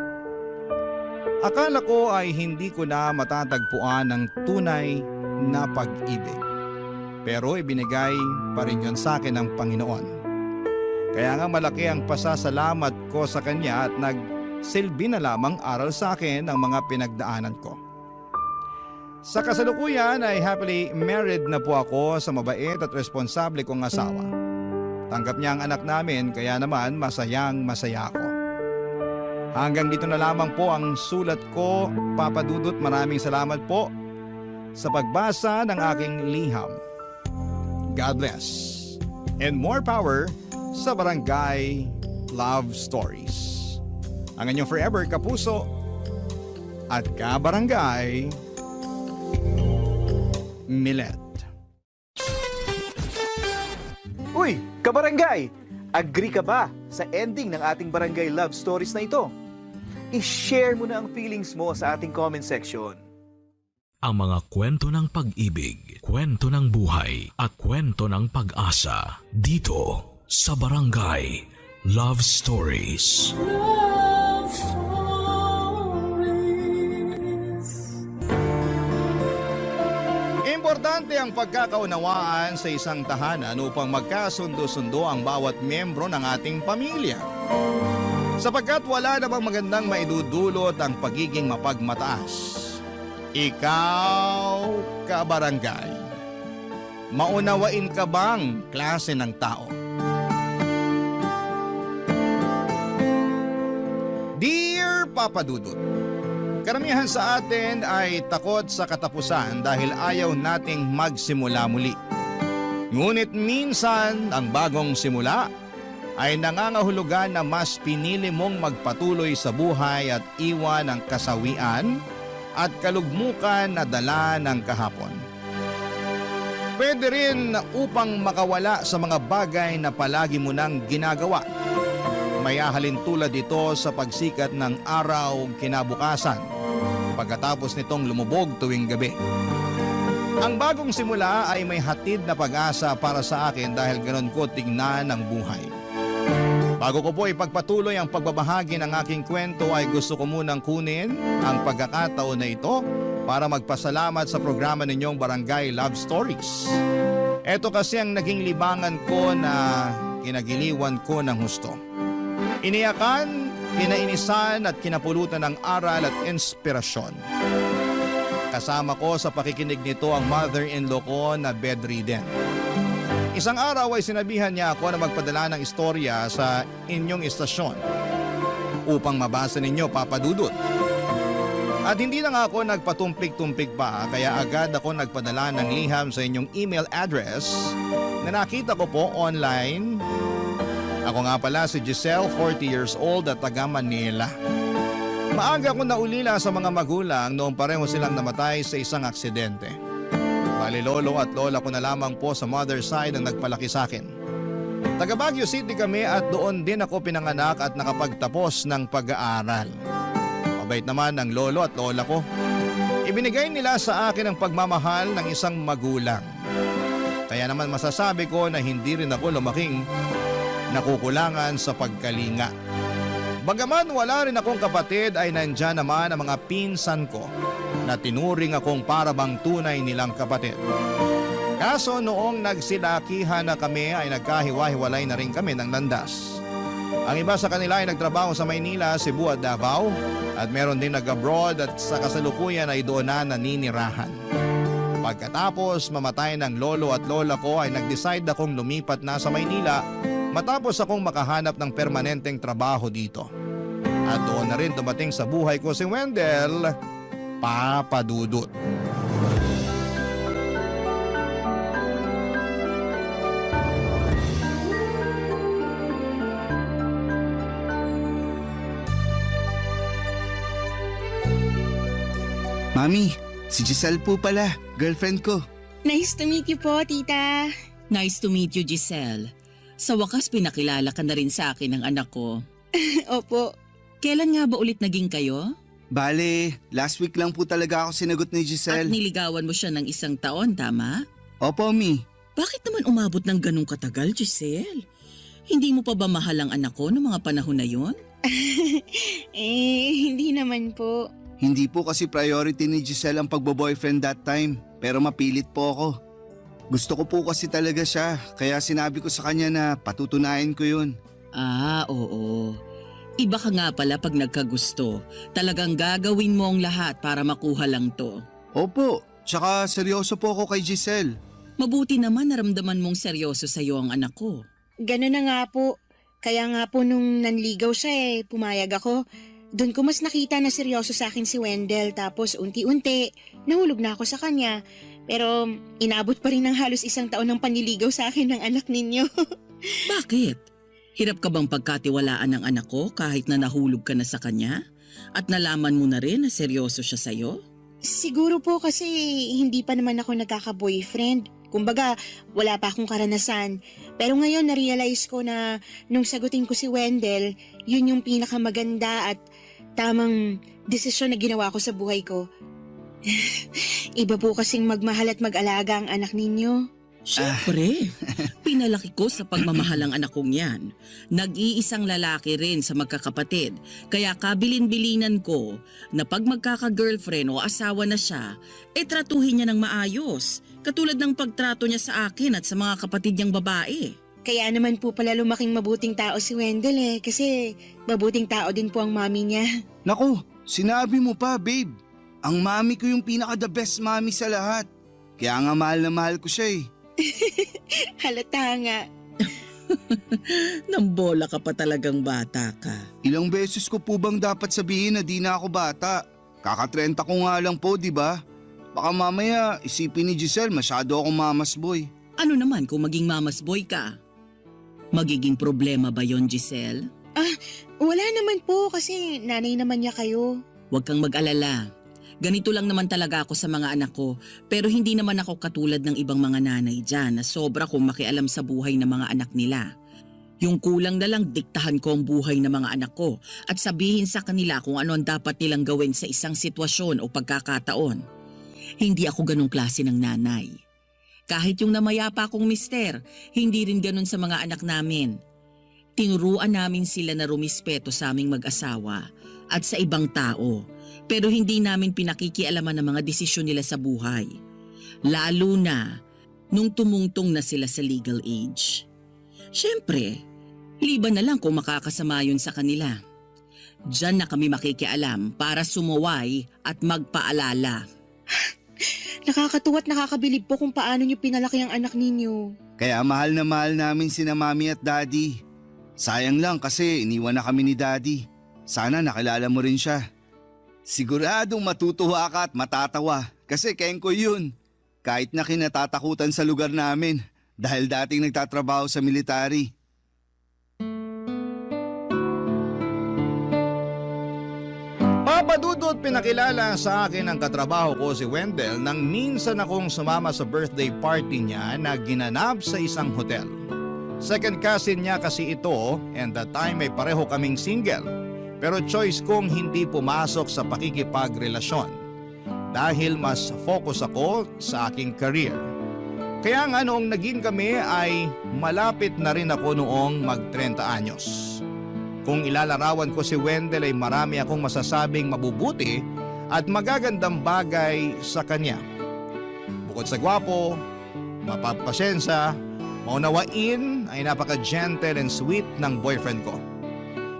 Akala ko ay hindi ko na matatagpuan ng tunay na pag-ibig. Pero ibinigay pa rin yun sa akin ng Panginoon. Kaya nga malaki ang pasasalamat ko sa Kanya at nagsilbi na lamang aral sa akin ang mga pinagdaanan ko. Sa kasalukuyan ay happily married na po ako sa mabait at responsable kong asawa. Tanggap niya ang anak namin kaya naman masayang masaya ako. Hanggang dito na lamang po ang sulat ko, Papa Dudut. Maraming salamat po sa pagbasa ng aking liham. God bless. And more power sa Barangay Love Stories. Ang inyong forever kapuso at kabarangay, Milet.
Uy, kabarangay! Agree ka ba sa ending ng ating Barangay Love Stories na ito? I-share mo na ang feelings mo sa ating comment section.
Ang mga kwento ng pag-ibig, kwento ng buhay, at kwento ng pag-asa dito sa Barangay Love Stories.
Love Stories.
Importante ang pagkakaunawaan sa isang tahanan upang magkasundo-sundo ang bawat miyembro ng ating pamilya. Sapagkat wala namang magandang maidudulot ang pagiging mapagmataas. Ikaw, kabarangay, maunawain ka bang klase ng tao? Dear Papa Dudut, Karamihan sa atin ay takot sa katapusan dahil ayaw nating magsimula muli. Ngunit minsan ang bagong simula ay nangangahulugan na mas pinili mong magpatuloy sa buhay at iwan ang kasawian at kalugmukan na dala ng kahapon. Pwede rin upang makawala sa mga bagay na palagi mo nang ginagawa. May ahalin tulad ito sa pagsikat ng araw kinabukasan pagkatapos nitong lumubog tuwing gabi. Ang bagong simula ay may hatid na pag-asa para sa akin dahil ganon ko tingnan ang buhay. Bago ko po ipagpatuloy ang pagbabahagi ng aking kwento ay gusto ko munang kunin ang pagkakataon na ito para magpasalamat sa programa ninyong Barangay Love Stories. Ito kasi ang naging libangan ko na kinagiliwan ko ng husto. Iniyakan, kinainisan at kinapulutan ng aral at inspirasyon. Kasama ko sa pakikinig nito ang mother-in-law ko na bedridden. Isang araw ay sinabihan niya ako na magpadala ng istorya sa inyong istasyon upang mabasa ninyo, Papa Dudut. At hindi na nga ako nagpatumpik-tumpik pa kaya agad ako nagpadala ng liham sa inyong email address na nakita ko po online. Ako nga pala si Giselle, 40 years old at taga Manila. Maaga akong naulila sa mga magulang noong pareho silang namatay sa isang aksidente. Bali lolo at lola ko na lamang po sa mother side ang nagpalaki sa akin. Taga Baguio City kami at doon din ako pinanganak at nakapagtapos ng pag-aaral. Mabait naman ang lolo at lola ko. Ibinigay nila sa akin ang pagmamahal ng isang magulang. Kaya naman masasabi ko na hindi rin ako lumaking nakukulangan sa pagkalinga. Bagaman wala rin akong kapatid ay nandyan naman ang mga pinsan ko na tinuring akong parabang tunay nilang kapatid. Kaso noong nagsilakihan na kami ay nagkahiwa-hiwalay na rin kami ng landas. Ang iba sa kanila ay nagtrabaho sa Maynila, Cebu at Davao at meron din nag-abroad at sa kasalukuyan ay doon na naninirahan. Pagkatapos mamatay ng lolo at lola ko ay nag-decide akong lumipat na sa Maynila matapos akong makahanap ng permanenteng trabaho dito. At doon na rin dumating sa buhay ko si Wendell, Papa Dudut.
Mami, si Giselle po pala, girlfriend ko.
Nice to meet you po, tita.
Nice to meet you, Giselle. Sa wakas pinakilala ka na rin sa akin ng anak ko.
Opo.
Kailan nga ba ulit naging kayo?
Bale, last week lang po talaga ako sinagot ni
At
Giselle.
niligawan mo siya ng 1 taon, tama?
Opo, Mi.
Bakit naman umabot ng ganong katagal, Giselle? Hindi mo pa ba mahal ang anak ko noong mga panahon na yon?
Hindi naman po.
Hindi po kasi priority ni Giselle ang pagbo-boyfriend that time, pero mapilit po ako. Gusto ko po kasi talaga siya, kaya sinabi ko sa kanya na patutunayan ko yun.
Ah, oo. Iba ka nga pala pag nagkagusto. Talagang gagawin mo ang lahat para makuha lang to.
Opo, tsaka seryoso po ako kay Giselle.
Mabuti naman naramdaman mong seryoso sa'yo ang anak ko.
Ganun na nga po. Kaya nga po nung nanligaw siya pumayag ako. Doon ko mas nakita na seryoso sa akin si Wendell tapos unti-unti nahulog na ako sa kanya. Pero inabot pa rin ng halos 1 taon ng panliligaw sa akin ng anak ninyo.
Bakit? Hirap ka bang pagkatiwalaan ng anak ko kahit na nahulog ka na sa kanya? At nalaman mo na rin na seryoso siya sa'yo?
Siguro po kasi hindi pa naman ako nagkaka-boyfriend. Kumbaga, wala pa akong karanasan. Pero ngayon na-realize ko na nung sagutin ko si Wendell, yun yung pinakamaganda at tamang desisyon na ginawa ko sa buhay ko. Iba po kasing magmahal at mag-alaga ang anak ninyo.
Siyempre, pinalaki ko sa pagmamahal ang anak kong yan. Nag-iisang lalaki rin sa magkakapatid, kaya kabilin-bilinan ko na pag magkaka-girlfriend o asawa na siya, tratuhin niya ng maayos, katulad ng pagtrato niya sa akin at sa mga kapatid niyang babae.
Kaya naman po pala lumaking mabuting tao si Wendell kasi mabuting tao din po ang mami niya.
Naku, sinabi mo pa, babe. Ang mami ko yung pinaka-the best mami sa lahat. Kaya nga mahal na mahal ko siya eh.
Halata nga.
Nambola ka pa talagang bata ka.
Ilang beses ko po bang dapat sabihin na di na ako bata? Kaka-30 ko nga lang po, di ba? Baka mamaya isipin ni Giselle masyado akong mamas boy.
Ano naman kung maging mamas boy ka? Magiging problema ba yon, Giselle?
Wala naman po kasi nanay naman niya kayo.
Huwag kang mag-alala. Ganito lang naman talaga ako sa mga anak ko, pero hindi naman ako katulad ng ibang mga nanay dyan na sobra kong makialam sa buhay ng mga anak nila. Yung kulang na lang diktahan ko ang buhay ng mga anak ko at sabihin sa kanila kung ano ang dapat nilang gawin sa isang sitwasyon o pagkakataon. Hindi ako ganong klase ng nanay. Kahit yung namayapa kong mister, hindi rin ganon sa mga anak namin. Tinuruan namin sila na rumispeto sa aming mag-asawa at sa ibang tao, pero hindi namin pinakikialaman ang mga desisyon nila sa buhay. Lalo na nung tumungtong na sila sa legal age. Siyempre, liban na lang kung makakasama yun sa kanila. Diyan na kami makikialam para sumuway at magpaalala.
Nakakatuwa at nakakabilib po kung paano niyo pinalaki ang anak ninyo.
Kaya mahal na mahal namin sina mami at daddy. Sayang lang kasi iniwan na kami ni daddy. Sana nakilala mo rin siya. Siguradong matutuwa ka at matatawa kasi kengko yun. Kahit na kinatatakutan sa lugar namin dahil dating nagtatrabaho sa military.
Papa Dudut, pinakilala sa akin ang katrabaho ko si Wendell nang minsan akong sumama sa birthday party niya na ginanap sa isang hotel. Second cousin niya kasi ito and that time ay pareho kaming single. Pero choice kong hindi pumasok sa pakikipagrelasyon dahil mas focus ako sa aking career. Kaya nga noong naging kami ay malapit na rin ako noong mag-30 anyos. Kung ilalarawan ko si Wendell ay marami akong masasabing mabubuti at magagandang bagay sa kanya. Bukod sa gwapo, mapagpasensya, maunawain ay napaka-gentle and sweet ng boyfriend ko.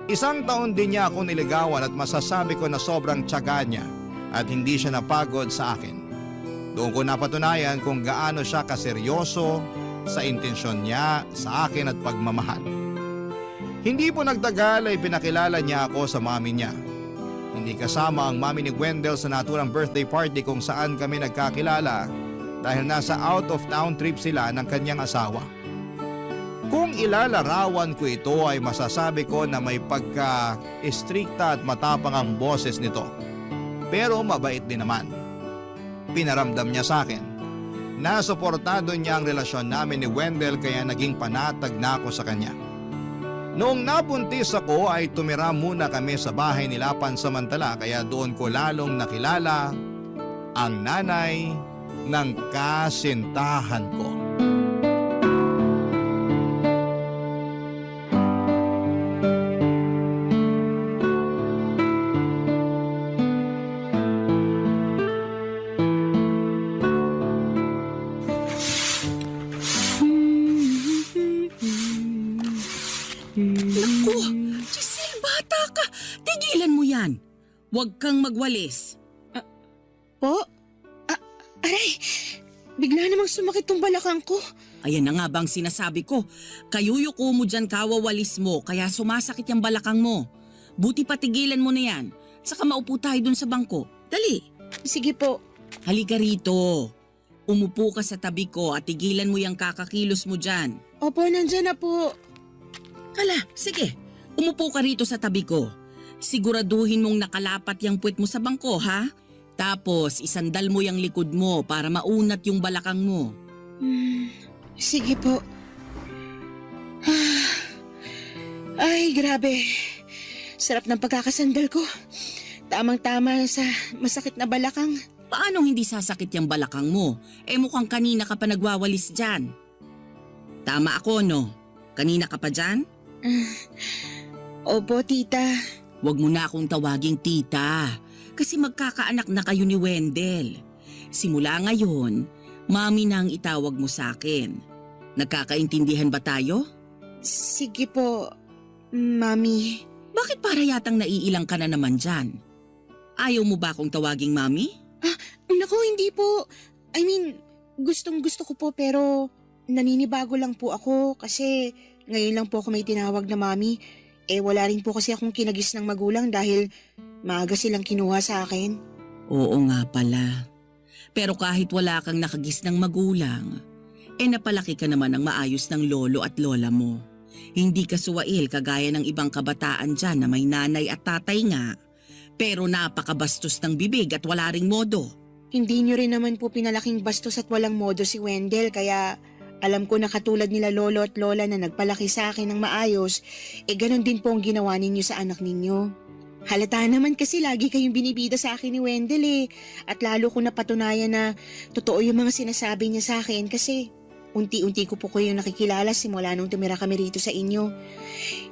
1 taon din niya ako niligawan at masasabi ko na sobrang tiyaga niya at hindi siya napagod sa akin. Doon ko napatunayan kung gaano siya kaseryoso sa intensyon niya sa akin at pagmamahal. Hindi po nagtagal ay pinakilala niya ako sa mami niya. Hindi kasama ang mami ni Wendell sa naturang birthday party kung saan kami nagkakilala dahil nasa out of town trip sila ng kanyang asawa. Kung ilalarawan ko ito ay masasabi ko na may pagka-istrikta at matapang ang boses nito. Pero mabait din naman. Pinaramdam niya sa akin. Nasuportado niya ang relasyon namin ni Wendell kaya naging panatag na ako sa kanya. Noong napuntis ako ay tumira muna kami sa bahay nila pansamantala kaya doon ko lalong nakilala ang nanay ng kasintahan ko.
Naku, Giselle, bata ka. Tigilan mo yan. Huwag kang magwalis.
Po? Aray, bigla namang sumakit tong balakang ko.
Ayan na nga bang sinasabi ko. Kayuyuko mo dyan kawawalis mo kaya sumasakit yung balakang mo. Buti patigilan mo na yan. Saka maupo tayo dun sa bangko. Dali.
Sige po.
Halika rito. Umupo ka sa tabi ko at tigilan mo yung kakakilos mo dyan.
Opo, nandyan na po.
Kala, sige. Umupo ka rito sa tabi ko. Siguraduhin mong nakalapat yung puwet mo sa bangko, ha? Tapos isandal mo yung likod mo para maunat yung balakang mo.
Sige po. Ay, grabe. Sarap ng pagkakasandal ko. Tamang-tama sa masakit na balakang.
Paano hindi sasakit yung balakang mo? Mukhang kanina ka pa nagwawalis dyan. Tama ako, no? Kanina ka pa dyan?
Opo, tita.
Huwag mo na akong tawaging tita. Kasi magkakaanak na kayo ni Wendell. Simula ngayon, mami na ang itawag mo sa akin. Nagkakaintindihan ba tayo?
Sige po, mami.
Bakit para yatang naiilang ka na naman dyan? Ayaw mo ba akong tawaging mami?
Naku, hindi po. I mean, gustong gusto ko po pero naninibago lang po ako kasi ngayon lang po ako may tinawag na mami. Wala rin po kasi akong kinagis ng magulang dahil maaga silang kinuha sa akin.
Oo nga pala. Pero kahit wala kang nakagisnang magulang, napalaki ka naman ng maayos ng lolo at lola mo. Hindi ka suwail kagaya ng ibang kabataan dyan na may nanay at tatay nga. Pero napakabastos ng bibig at wala ring modo.
Hindi nyo rin naman po pinalaking bastos at walang modo si Wendell, kaya alam ko na katulad nila lolo at lola na nagpalaki sa akin ng maayos, ganun din po ang ginawa ninyo sa anak ninyo. Halata naman kasi lagi kayong binibida sa akin ni Wendell at lalo ko napatunayan na totoo yung mga sinasabi niya sa akin kasi unti-unti ko po kayo nakikilala simula nung tumira kami rito sa inyo.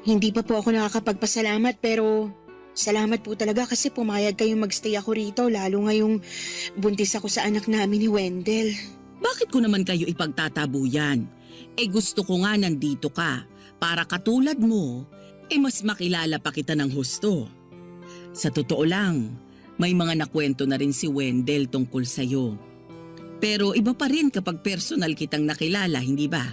Hindi pa po ako nakakapagpasalamat pero salamat po talaga kasi pumayag kayong magstay ako rito lalo ngayong buntis ako sa anak namin ni Wendell.
Bakit ko naman kayo ipagtatabuyan? Gusto ko nga nandito ka para katulad mo, mas makilala pa kita ng husto. Sa totoo lang, may mga nakwento na rin si Wendell tungkol sa'yo. Pero iba pa rin kapag personal kitang nakilala, hindi ba?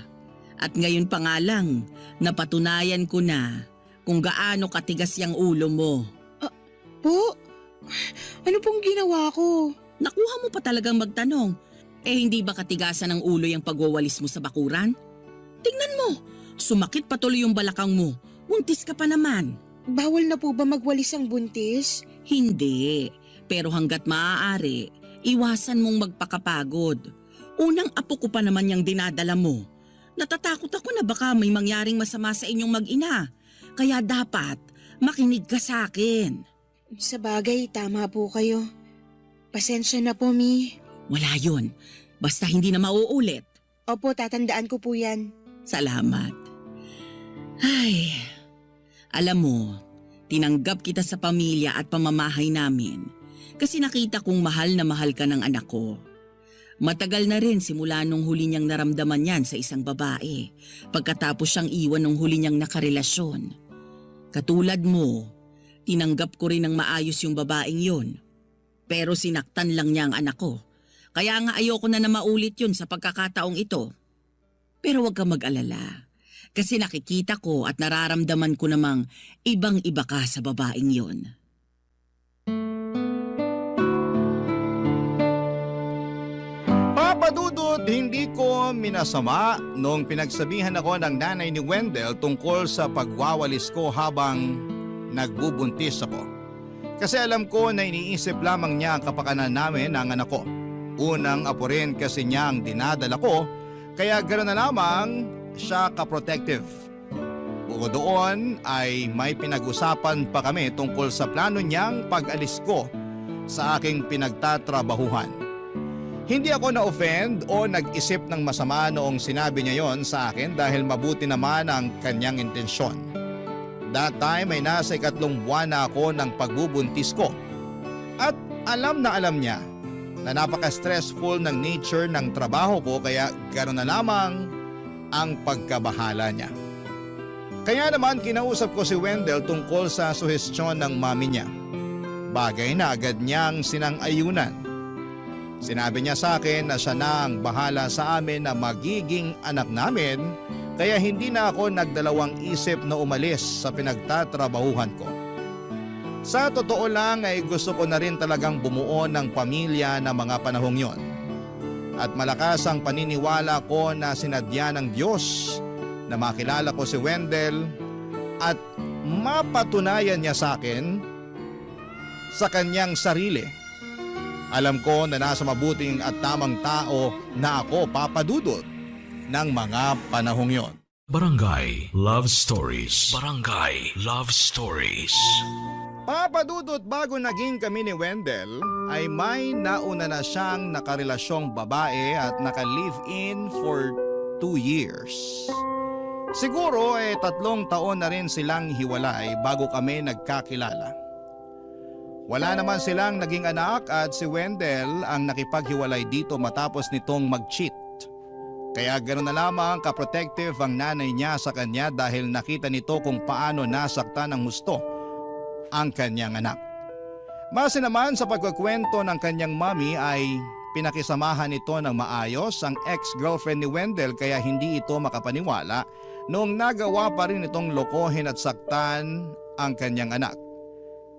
At ngayon pa nga lang, napatunayan ko na kung gaano katigas yung ulo mo.
Po? Ano pong ginawa ko?
Nakuha mo pa talagang magtanong. Hindi ba katigasan ng ulo yung pagwawalis mo sa bakuran? Tingnan mo, sumakit patuloy yung balakang mo. Buntis ka pa naman.
Bawal na po ba magwalis ang buntis?
Hindi, pero hanggat maaari, iwasan mong magpakapagod. Unang apo ko pa naman yung dinadala mo. Natatakot ako na baka may mangyaring masama sa inyong mag-ina. Kaya dapat makinig ka sa akin.
Sa bagay, tama po kayo. Pasensya na po, Mi.
Wala yun. Basta hindi na mauulit.
Opo, tatandaan ko po yan.
Salamat. Ay, alam mo, tinanggap kita sa pamilya at pamamahay namin kasi nakita kong mahal na mahal ka ng anak ko. Matagal na rin simula nung huli niyang naramdaman yan sa isang babae pagkatapos siyang iwan nung huli niyang nakarelasyon. Katulad mo, tinanggap ko rin ng maayos yung babaeng yun. Pero sinaktan lang niya ang anak ko. Kaya nga ayoko na maulit yun sa pagkakataong ito. Pero huwag kang mag-alala. Kasi nakikita ko at nararamdaman ko namang ibang-iba ka sa babaeng yon.
Papa Dudut, hindi ko minasama nung pinagsabihan ako ng nanay ni Wendell tungkol sa pagwawalis ko habang nagbubuntis ako. Kasi alam ko na iniisip lamang niya ang kapakanan namin ng anak ko. Unang apo rin kasi niya ang dinadala ko, kaya gano'n na lamang siya ka-protective. Bukod doon ay may pinag-usapan pa kami tungkol sa plano niyang pag-alis ko sa aking pinagtatrabahuhan. Hindi ako na-offend o nag-isip ng masama noong sinabi niya yon sa akin dahil mabuti naman ang kanyang intensyon. That time ay nasa 3 buwan na ako ng pagbubuntis ko. At alam niya na napaka-stressful ng nature ng trabaho ko kaya gano'n na lamang ang pagkabahala niya. Kaya naman kinausap ko si Wendell tungkol sa suhestyon ng mami niya. Bagay na agad niyang sinang-ayunan. Sinabi niya sa akin na siya na ang bahala sa amin na magiging anak namin kaya hindi na ako nagdalawang isip na umalis sa pinagtatrabahuhan ko. Sa totoo lang ay gusto ko na rin talagang bumuo ng pamilya na mga panahong yon. At malakas ang paniniwala ko na sinadya ng Diyos na makilala ko si Wendell at mapatunayan niya sa akin sa kanyang sarili. Alam ko na nasa mabuting at tamang tao na ako, Papa Dudut, ng mga panahong yon.
Barangay Love Stories. Barangay Love Stories.
Papa Dudut, bago naging kami ni Wendell, ay may nauna na siyang nakarelasyong babae at naka-live-in for 2 years. Siguro 3 taon na rin silang hiwalay bago kami nagkakilala. Wala naman silang naging anak at si Wendell ang nakipaghiwalay dito matapos nitong mag-cheat. Kaya gano'n na lamang ka-protective ang nanay niya sa kanya dahil nakita nito kung paano nasaktan ng husto ang kanyang anak. Base naman sa pagkukwento ng kanyang mami ay pinakisamahan nito ng maayos ang ex-girlfriend ni Wendell kaya hindi ito makapaniwala noong nagawa pa rin itong lokohin at saktan ang kanyang anak.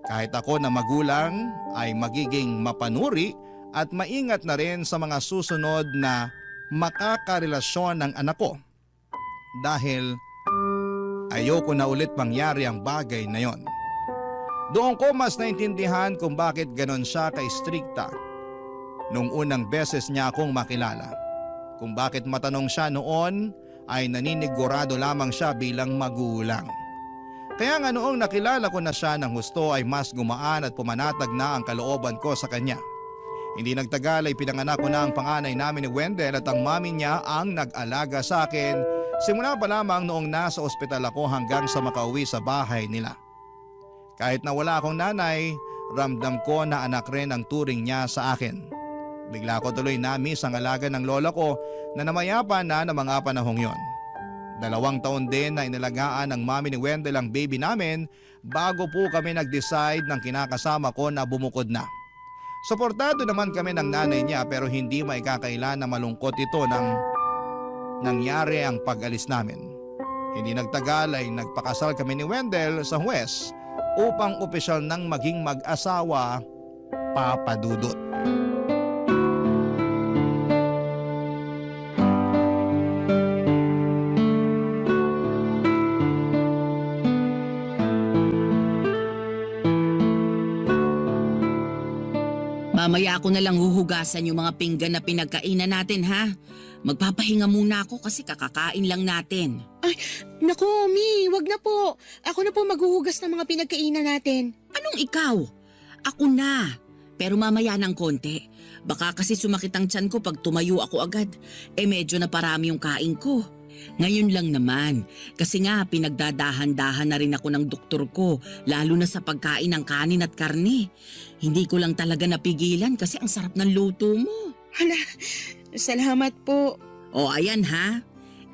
Kahit ako na magulang ay magiging mapanuri at maingat na rin sa mga susunod na makakarelasyon ng anak ko. Dahil ayoko na ulit mangyari ang bagay na yon. Doon ko mas naintindihan kung bakit ganon siya ka-strikta nung unang beses niya akong makilala. Kung bakit matanong siya noon ay naninigurado lamang siya bilang magulang. Kaya nga noong nakilala ko na siya ng husto ay mas gumaan at pumanatag na ang kalooban ko sa kanya. Hindi nagtagal ay pinanganak ko na ang panganay namin ni Wendell at ang mami niya ang nag-alaga sa akin simula pa lamang noong nasa ospital ako hanggang sa makauwi sa bahay nila. Kahit na wala akong nanay, ramdam ko na anak rin ang turing niya sa akin. Bigla ko tuloy na-miss ang alaga ng lola ko na namayapa na ng mga panahong yon. 2 taon din na inalagaan ng mami ni Wendell ang baby namin bago po kami nag-decide ng kinakasama ko na bumukod na. Suportado naman kami ng nanay niya pero hindi maikakailan na malungkot ito nang nangyari ang pag-alis namin. Hindi nagtagal ay nagpakasal kami ni Wendell sa huwes upang opisyal nang maging mag-asawa, Papa Dudut.
Mamaya ako na lang huhugasan yung mga pinggan na pinagkainan natin, ha? Magpapahinga muna ako kasi kakakain lang natin.
Naku, Mi, wag na po. Ako na po maghuhugas ng mga pinagkainan natin.
Anong ikaw? Ako na. Pero mamaya ng konti. Baka kasi sumakit ang tiyan ko pag tumayo ako agad. Medyo na parami yung kain ko. Ngayon lang naman. Kasi nga pinagdadahan-dahan na rin ako ng doktor ko. Lalo na sa pagkain ng kanin at karne. Hindi ko lang talaga napigilan kasi ang sarap ng luto mo.
Hala, salamat po.
O ayan ha.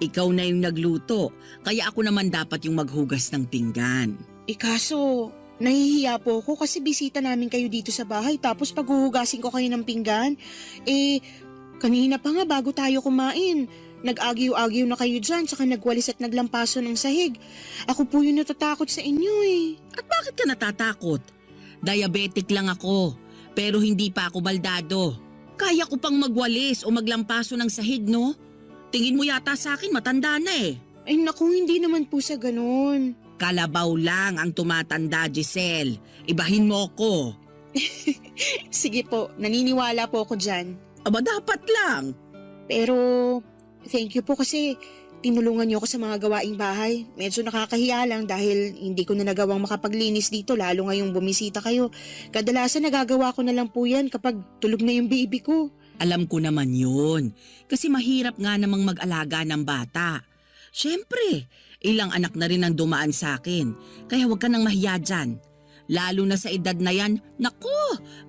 Ikaw na yung nagluto. Kaya ako naman dapat yung maghugas ng pinggan.
Kaso, nahihiya po ako kasi bisita namin kayo dito sa bahay tapos paghuhugasin ko kayo ng pinggan. Kanina pa nga bago tayo kumain. Nag-agyo-agyo na kayo dyan tsaka nagwalis at naglampaso ng sahig. Ako po yung natatakot sa inyo
At bakit ka natatakot? Diabetic lang ako, pero hindi pa ako baldado. Kaya ko pang magwalis o maglampaso ng sahig, no? Tingin mo yata sa akin matanda na
Ay naku, hindi naman po sa ganun.
Kalabaw lang ang tumatanda, Giselle. Ibahin mo ko.
Sige po, naniniwala po ako dyan.
Aba dapat lang.
Pero thank you po kasi tinulungan niyo ako sa mga gawaing bahay. Medyo nakakahiya lang dahil hindi ko na nagawang makapaglinis dito lalo ngayong bumisita kayo. Kadalasan nagagawa ko na lang po yan kapag tulog na yung baby ko.
Alam ko naman yun. Kasi mahirap nga namang mag-alaga ng bata. Siyempre, ilang anak na rin ang dumaan sa akin. Kaya huwag ka nang mahiya dyan. Lalo na sa edad na yan, naku,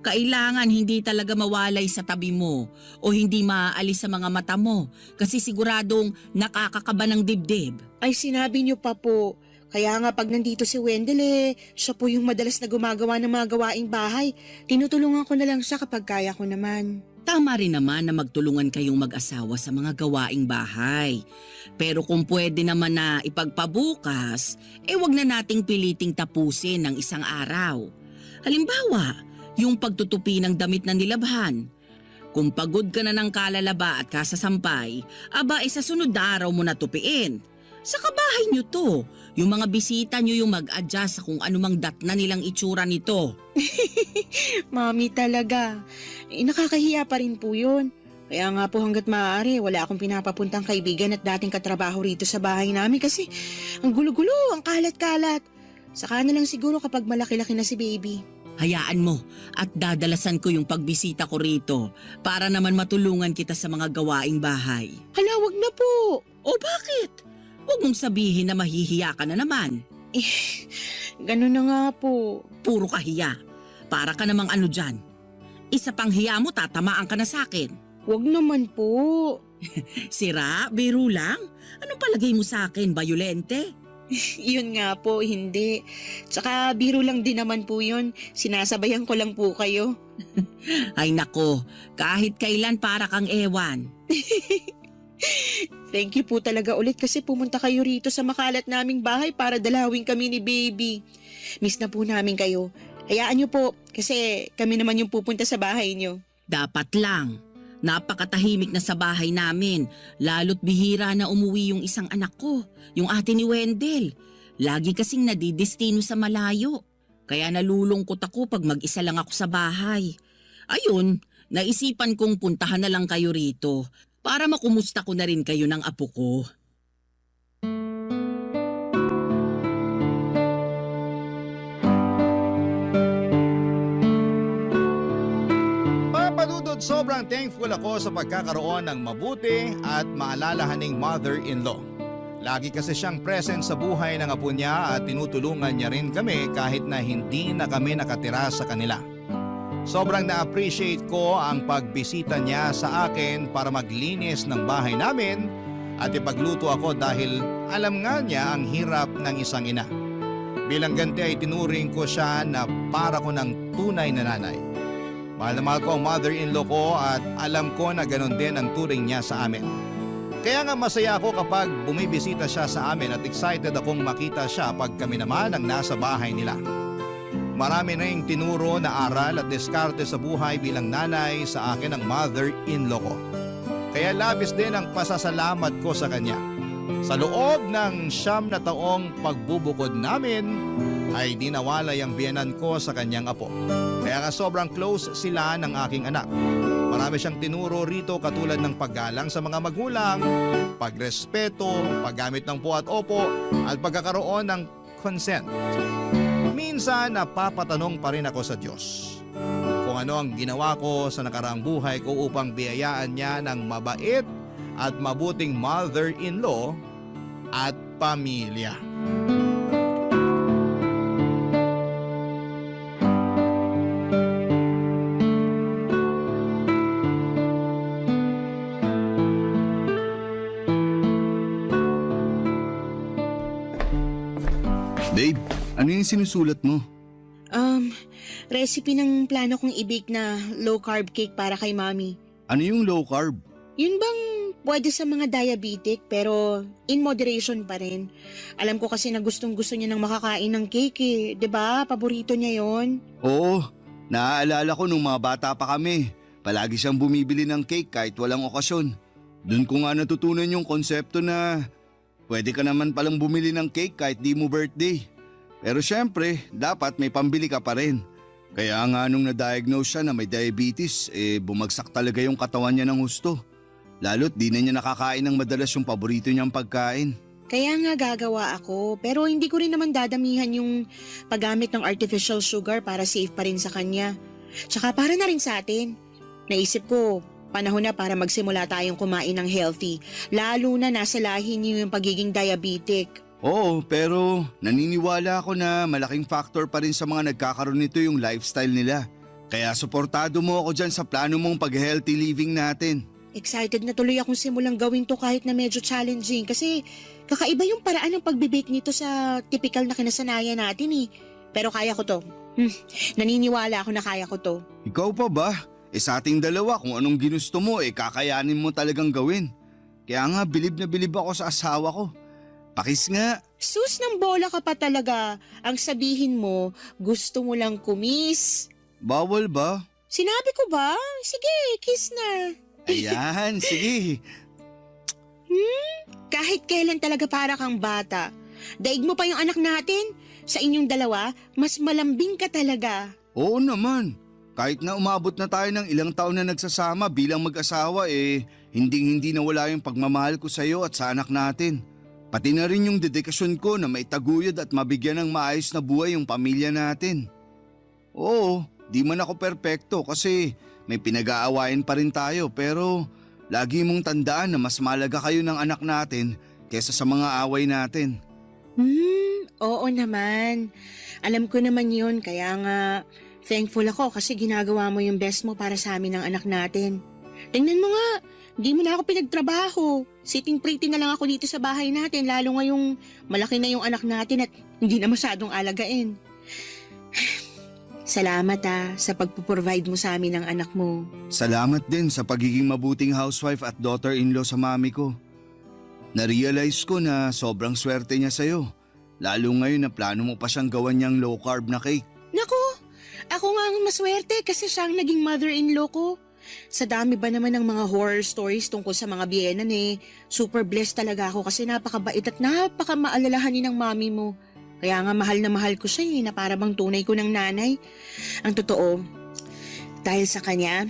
kailangan hindi talaga mawalay sa tabi mo o hindi maaalis sa mga mata mo kasi siguradong nakakakaba ng dibdib.
Ay sinabi niyo pa po. Kaya nga pag nandito si Wendell siya po yung madalas na gumagawa ng mga gawaing bahay. Tinutulungan ko na lang siya kapag kaya ko naman.
Tama rin naman na magtulungan kayong mag-asawa sa mga gawaing bahay. Pero kung pwede naman na ipagpabukas, wag na nating piliting tapusin ng isang araw. Halimbawa, yung pagtutupi ng damit na nilabhan. Kung pagod ka na ng kalalaba at kasasampay, sa sunod na araw mo na tupiin. Sa kabahay nyo to, yung mga bisita nyo yung mag-adjust sa kung anumang datna nilang itsura nito.
Mami talaga. Nakakahiya pa rin po yun. Kaya nga po hanggat maaari, wala akong pinapapuntang kaibigan at dating katrabaho rito sa bahay namin kasi ang gulo-gulo, ang kalat-kalat. Saka na lang siguro kapag malaki-laki na si baby.
Hayaan mo at dadalasan ko yung pagbisita ko rito para naman matulungan kita sa mga gawaing bahay.
Hala, wag na po.
O bakit? Huwag mong sabihin na mahihiya ka na naman.
Ganun na nga po.
Puro kahiya. Para ka namang ano dyan. Isa pang hiya mo, tatamaan ka na sa akin.
Wag naman po.
Sira? Biro lang? Anong palagay mo sa akin? Bayolente?
Yun nga po, hindi. Tsaka biro lang din naman po yun. Sinasabayan ko lang po kayo.
Ay nako, kahit kailan para kang ewan.
Thank you po talaga ulit kasi pumunta kayo rito sa makalat naming bahay para dalawin kami ni baby. Miss na po namin kayo. Hayaan niyo po, kasi kami naman yung pupunta sa bahay niyo.
Dapat lang. Napakatahimik na sa bahay namin. Lalo't bihira na umuwi yung isang anak ko, yung ate ni Wendell. Lagi kasing nadidestino sa malayo. Kaya nalulungkot ako pag mag-isa lang ako sa bahay. Ayun, naisipan kong puntahan na lang kayo rito para makumusta ko na rin kayo ng apo ko.
Papadudod, sobrang thankful ako sa pagkakaroon ng mabuti at maalalahaning mother-in-law. Lagi kasi siyang present sa buhay ng apo niya at tinutulungan niya rin kami kahit na hindi na kami nakatira sa kanila. Sobrang na-appreciate ko ang pagbisita niya sa akin para maglinis ng bahay namin at ipagluto ako dahil alam nga niya ang hirap ng isang ina. Bilang ganti ay tinuring ko siya na para ko ng tunay na nanay. Mahal na mahal ko ang mother-in-law ko at alam ko na ganon din ang turing niya sa amin. Kaya nga masaya ako kapag bumibisita siya sa amin at excited akong makita siya pag kami naman ang nasa bahay nila. Marami na yung tinuro na aral at diskarte sa buhay bilang nanay sa akin ang mother-in-law ko. Kaya labis din ang pasasalamat ko sa kanya. Sa loob ng 9 na taong pagbubukod namin ay di nawalay ang biyenan ko sa kanyang apo. Kaya nga sobrang close sila ng aking anak. Marami siyang tinuro rito katulad ng paggalang sa mga magulang, pagrespeto, paggamit ng po at opo at pagkakaroon ng consent. Minsan napapatanong pa rin ako sa Diyos kung ano ang ginawa ko sa nakaraang buhay ko upang biyayaan niya ng mabait at mabuting mother-in-law at pamilya.
Babe, ano yung sinusulat mo?
Recipe ng plano kong i-bake na low-carb cake para kay Mami.
Ano yung low carb?
Yun bang pwede sa mga diabetic pero in moderation pa rin? Alam ko kasi na gustong-gusto niya ng makakain ng cake eh. 'Di ba? Paborito niya yon.
Oo, naaalala ko nung mga bata pa kami. Palagi siyang bumibili ng cake kahit walang okasyon. Doon ko nga natutunan yung konsepto na pwede ka naman palang bumili ng cake kahit di mo birthday. Pero syempre, dapat may pambili ka pa rin. Kaya nga nung na-diagnose siya na may diabetes, bumagsak talaga yung katawan niya ng husto. Lalo't di na niya nakakain ng madalas yung paborito niyang pagkain.
Kaya nga gagawa ako, pero hindi ko rin naman dadamihan yung paggamit ng artificial sugar para safe pa rin sa kanya. Tsaka para na rin sa atin. Naisip ko, panahon na para magsimula tayong kumain ng healthy, lalo na nasa lahi niyo yung pagiging diabetic.
Oo, pero naniniwala ako na malaking factor pa rin sa mga nagkakaroon nito yung lifestyle nila. Kaya suportado mo ako dyan sa plano mong pag-healthy living natin.
Excited na tuloy akong simulang gawin to kahit na medyo challenging kasi kakaiba yung paraan ng pagbibake nito sa typical na kinasanayan natin eh. Pero kaya ko to. Naniniwala ako na kaya ko to.
Ikaw pa ba? Sa ating dalawa kung anong ginusto mo kakayanin mo talagang gawin. Kaya nga bilib na bilib ako sa asawa ko. Pakis nga.
Sus ng bola ka pa talaga. Ang sabihin mo, gusto mo lang kumis.
Bawal ba?
Sinabi ko ba? Sige, kiss na.
Ayan, sige.
Kahit kailan talaga para kang bata. Daig mo pa yung anak natin. Sa inyong dalawa, mas malambing ka talaga.
Oo naman. Kahit na umabot na tayo ng ilang taon na nagsasama bilang mag-asawa hindi nawala yung pagmamahal ko sa iyo at sa anak natin. Pati na rin yung dedikasyon ko na maitaguyod at mabigyan ng maayos na buhay yung pamilya natin. Oo, di man ako perpekto kasi may pinag-aawayan pa rin tayo pero lagi mong tandaan na mas malaga kayo ng anak natin kesa sa mga away natin.
Oo naman. Alam ko naman yun kaya nga thankful ako kasi ginagawa mo yung best mo para sa amin ng anak natin. Tingnan mo nga, di mo na ako pinagtrabaho. Sitting pretty na lang ako dito sa bahay natin lalo ngayong malaki na yung anak natin at hindi na masyadong alagain. Salamat sa pagpuprovide mo sa amin ng anak mo.
Salamat din sa pagiging mabuting housewife at daughter-in-law sa mami ko. Na-realize ko na sobrang swerte niya sa'yo. Lalo ngayon na plano mo pa siyang gawan niyang low-carb na cake.
Naku, Ako nga ang maswerte kasi siya ang naging mother-in-law ko. Sa dami ba naman ng mga horror stories tungkol sa mga biyenan super blessed talaga ako kasi napakabait at napakamaalalahanin ng mami mo. Kaya nga mahal na mahal ko siya na para bang tunay ko ng nanay. Ang totoo, dahil sa kanya,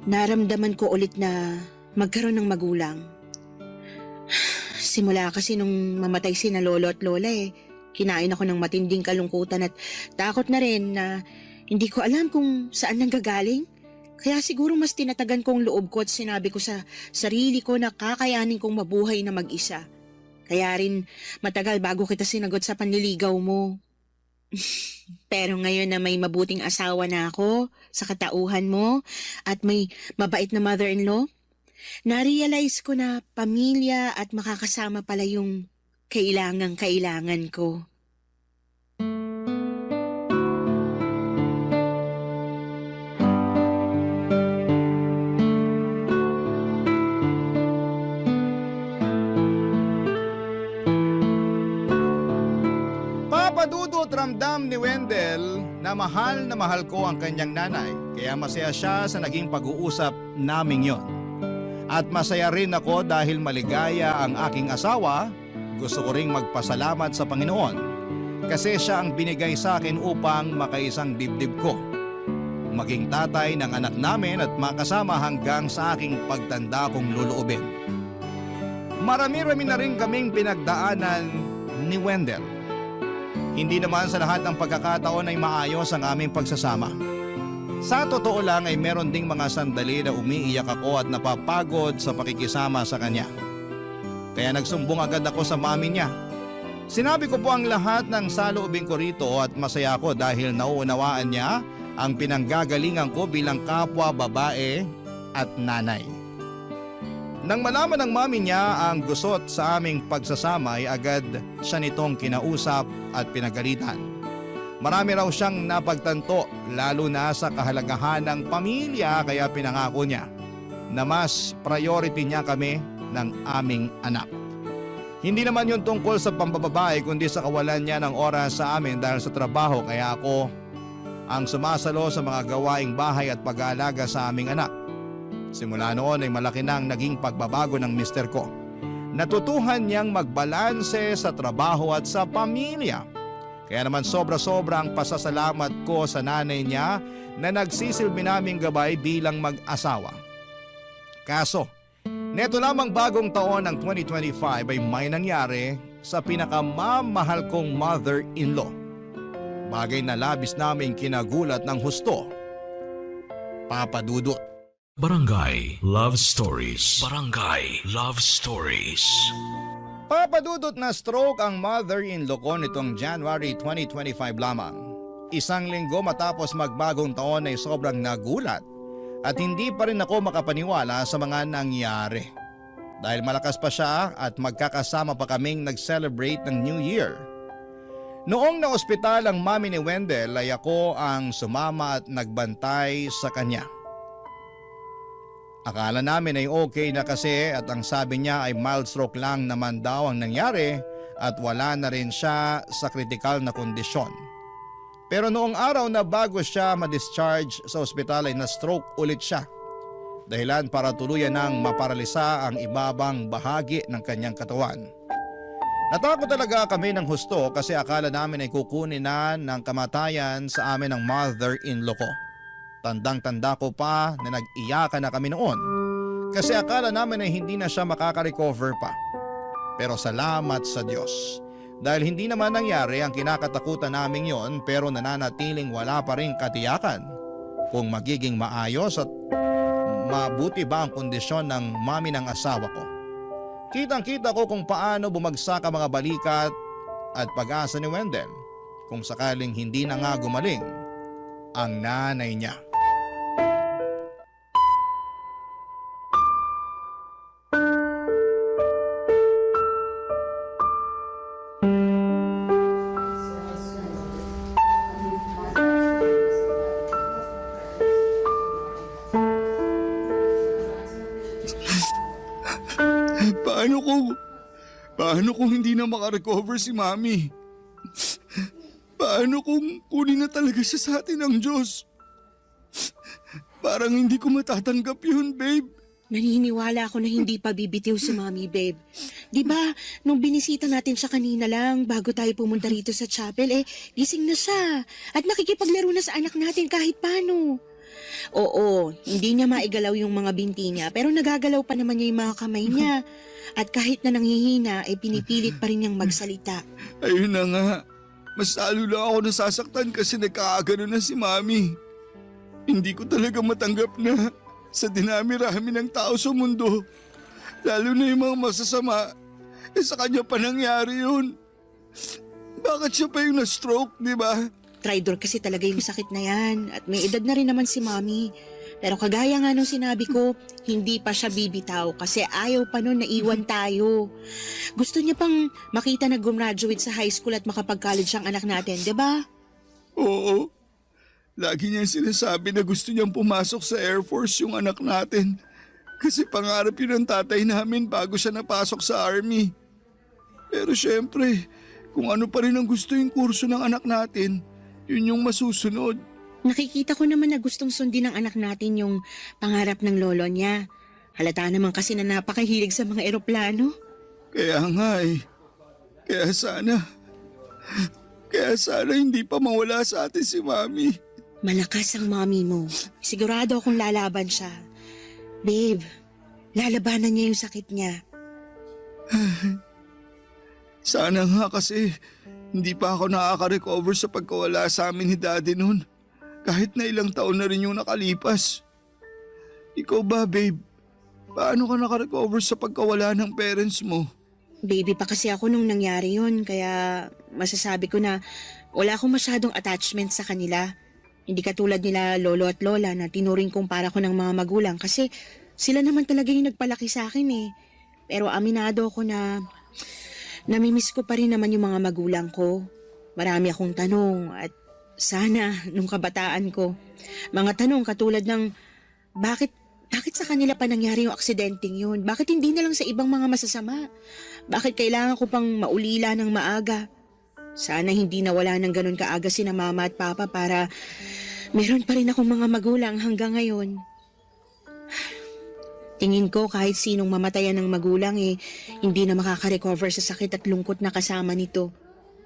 naramdaman ko ulit na magkaroon ng magulang. Simula kasi nung mamatay sina lolo at lola kinain ako ng matinding kalungkutan at takot na rin na hindi ko alam kung saan nanggagaling. Kaya siguro mas tinatagan kong loob ko at sinabi ko sa sarili ko na kakayanin kong mabuhay na mag-isa. Kaya rin matagal bago kita sinagot sa panliligaw mo. Pero ngayon na may mabuting asawa na ako sa katauhan mo at may mabait na mother-in-law, na-realize ko na pamilya at makakasama pala yung kailangan ko.
Papadudot ramdam ni Wendell na mahal ko ang kanyang nanay kaya masaya siya sa naging pag-uusap naming yon. At masaya rin ako dahil maligaya ang aking asawa. Gusto ko ring magpasalamat sa Panginoon kasi siya ang binigay sa akin upang makaisang dibdib ko. Maging tatay ng anak namin at makasama hanggang sa aking pagtanda kong luluubin. Marami-rami na rin kaming pinagdaanan ni Wendell. Hindi naman sa lahat ng pagkakataon ay maayos ang aming pagsasama. Sa totoo lang ay meron ding mga sandali na umiiyak ako at napapagod sa pakikisama sa kanya. Kaya nagsumbong agad ako sa mami niya. Sinabi ko po ang lahat ng saloobin ko rito at masaya ako dahil nauunawaan niya ang pinanggagalingan ko bilang kapwa babae at nanay. Nang malaman ng mami niya ang gusot sa aming pagsasama ay agad siya nitong kinausap at pinagalitan. Marami raw siyang napagtanto lalo na sa kahalagahan ng pamilya kaya pinangako niya na mas priority niya kami ng aming anak. Hindi naman yun tungkol sa pambababae kundi sa kawalan niya ng oras sa amin dahil sa trabaho kaya ako ang sumasalo sa mga gawaing bahay at pag-aalaga sa aming anak. Simula noon ay malaki na ang naging pagbabago ng mister ko. Natutuhan niyang magbalanse sa trabaho at sa pamilya. Kaya naman sobra-sobra ang pasasalamat ko sa nanay niya na nagsisilbi naming gabay bilang mag-asawa. Kaso, neto lamang bagong taon ng 2025 ay may nangyari sa pinakamamahal kong mother-in-law. Bagay na labis naming kinagulat ng husto. Papadudot.
Barangay Love Stories. Barangay Love Stories.
Papadudot na stroke ang mother-in-law ko nitong January 2025 lamang. Isang linggo matapos magbagong taon ay sobrang nagulat at hindi pa rin ako makapaniwala sa mga nangyari. Dahil malakas pa siya at magkakasama pa kaming nag-celebrate ng New Year. Noong na-ospital ang mami ni Wendell ay ako ang sumama at nagbantay sa kanya. Akala namin ay okay na kasi at ang sabi niya ay mild stroke lang naman daw ang nangyari at wala na rin siya sa kritikal na kondisyon. Pero noong araw na bago siya ma-discharge sa ospital ay na-stroke ulit siya. Dahilan para tuluyan nang maparalisa ang ibabang bahagi ng kanyang katawan. Natakot talaga kami ng husto kasi akala namin ay kukunin na ng kamatayan sa amin ng mother-in-law ko. Tandang-tanda ko pa na nag-iyakan na kami noon kasi akala namin ay hindi na siya makaka-recover pa. Pero salamat sa Diyos dahil hindi naman nangyari ang kinakatakutan namin yon pero nananatiling wala pa rin katiyakan kung magiging maayos at mabuti ba ang kondisyon ng mami ng asawa ko. Kitang-kita ko kung paano bumagsak ang mga balikat at pag-asa ni Wendell kung sakaling hindi na nga gumaling ang nanay niya.
Paano kung hindi na makarecover si Mami? Paano kung kunin na talaga siya sa atin ng Diyos? Parang hindi ko matatanggap yun, babe.
Naniniwala ako na hindi pa bibitiw si Mommy, babe. Di ba, nung binisita natin siya kanina lang bago tayo pumunta rito sa chapel, gising na siya. At nakikipaglaro na sa anak natin kahit paano. Oo, hindi niya maigalaw yung mga binti niya, pero nagagalaw pa naman niya yung mga kamay niya. At kahit na nanghihina, pinipilit pa rin niyang magsalita.
Ayun na nga. Mas lalo lang ako nasasaktan kasi nagkakagano na si Mami. Hindi ko talaga matanggap na sa dinami-rami ng tao sa mundo, lalo na yung mga masasama, sa kanya pa nangyari yun. Bakit siya pa yung na-stroke, di ba?
Tridor kasi talaga yung sakit na yan. At may edad na rin naman si Mommy. Pero kagaya nga nung sinabi ko, hindi pa siya bibitaw kasi ayaw pa nun na iwan tayo. Gusto niya pang makita na gumraduate sa high school at makapag-college ang anak natin, di ba?
Oo. Lagi niya sinasabi na gusto niyang pumasok sa Air Force yung anak natin. Kasi pangarap yun ng tatay namin bago siya napasok sa Army. Pero syempre, kung ano pa rin ang gusto yung kurso ng anak natin, yun yung masusunod.
Nakikita ko naman na gustong sundin ng anak natin yung pangarap ng lolo niya. Halata naman kasi na napakahilig sa mga eroplano.
Kaya nga eh. Kaya sana hindi pa mawala sa atin si Mami.
Malakas ang mommy mo. Sigurado akong lalaban siya. Babe, lalabanan niya yung sakit niya.
Sana nga kasi hindi pa ako nakaka-recover sa pagkawala sa amin ni Daddy noon. Kahit na ilang taon na rin yung nakalipas. Ikaw ba, babe? Paano ka naka-recover sa pagkawala ng parents mo?
Baby pa kasi ako nung nangyari yun, kaya masasabi ko na wala akong masyadong attachment sa kanila. Hindi katulad nila lolo at lola na tinuring kong para ko ng mga magulang kasi sila naman talaga yung nagpalaki sa akin eh. Pero aminado ako na namimiss ko pa rin naman yung mga magulang ko. Marami akong tanong at sana nung kabataan ko. Mga tanong katulad ng bakit sa kanila pa nangyari yung aksidenteng yun? Bakit hindi na lang sa ibang mga masasama? Bakit kailangan ko pang maulila ng maaga? Sana hindi nawala ng ganun kaaga sina mama at papa para meron pa rin akong mga magulang hanggang ngayon. Tingin ko kahit sinong mamatayan ng magulang hindi na makaka-recover sa sakit at lungkot na kasama nito.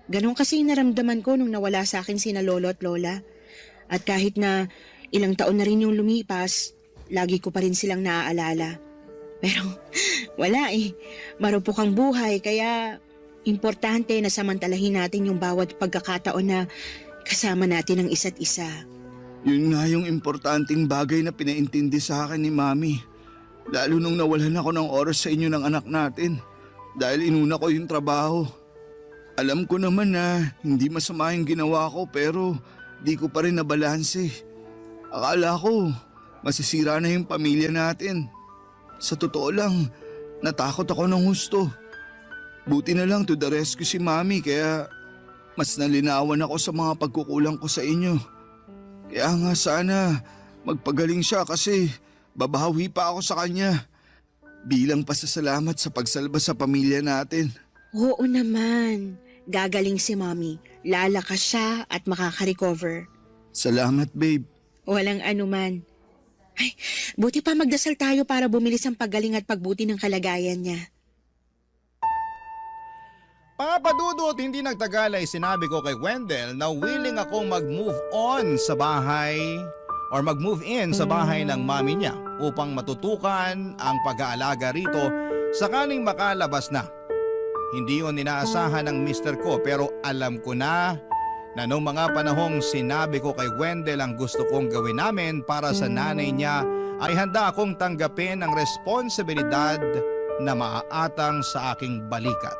Ganon kasi naramdaman ko nung nawala sa akin sina lolo at lola. At kahit na ilang taon na rin yung lumipas, lagi ko pa rin silang naaalala. Pero wala marupok ang buhay kaya importante na samantalahin natin yung bawat pagkakataon na kasama natin ang isa't isa.
Yun nga yung importanteng bagay na pinaintindi sa akin ni Mami. Lalo nung nawalan ako ng oras sa inyo ng anak natin dahil inuna ko yung trabaho. Alam ko naman na hindi masama yung ginawa ko pero di ko pa rin nabalanse. Akala ko masisira na yung pamilya natin. Sa totoo lang, natakot ako ng husto. Buti na lang to the rescue si Mami kaya mas nalinawan ako sa mga pagkukulang ko sa inyo. Kaya nga sana magpagaling siya kasi babawi pa ako sa kanya bilang pasasalamat sa pagsalba sa pamilya natin.
Oo naman. Gagaling si Mommy. Lalakas siya at makaka-recover.
Salamat, babe.
Walang anuman. Ay, buti pa magdasal tayo para bumilis ang paggaling at pagbuti ng kalagayan niya.
Papadudot, hindi nagtagal ay sinabi ko kay Wendell na willing akong mag-move on sa bahay or mag-move in sa bahay ng mami niya upang matutukan ang pag-aalaga rito sakaling makalabas na. Hindi yun inaasahan ng mister ko pero alam ko na noong mga panahong sinabi ko kay Wendell ang gusto kong gawin namin para sa nanay niya ay handa akong tanggapin ang responsibilidad na maaatang sa aking balikat.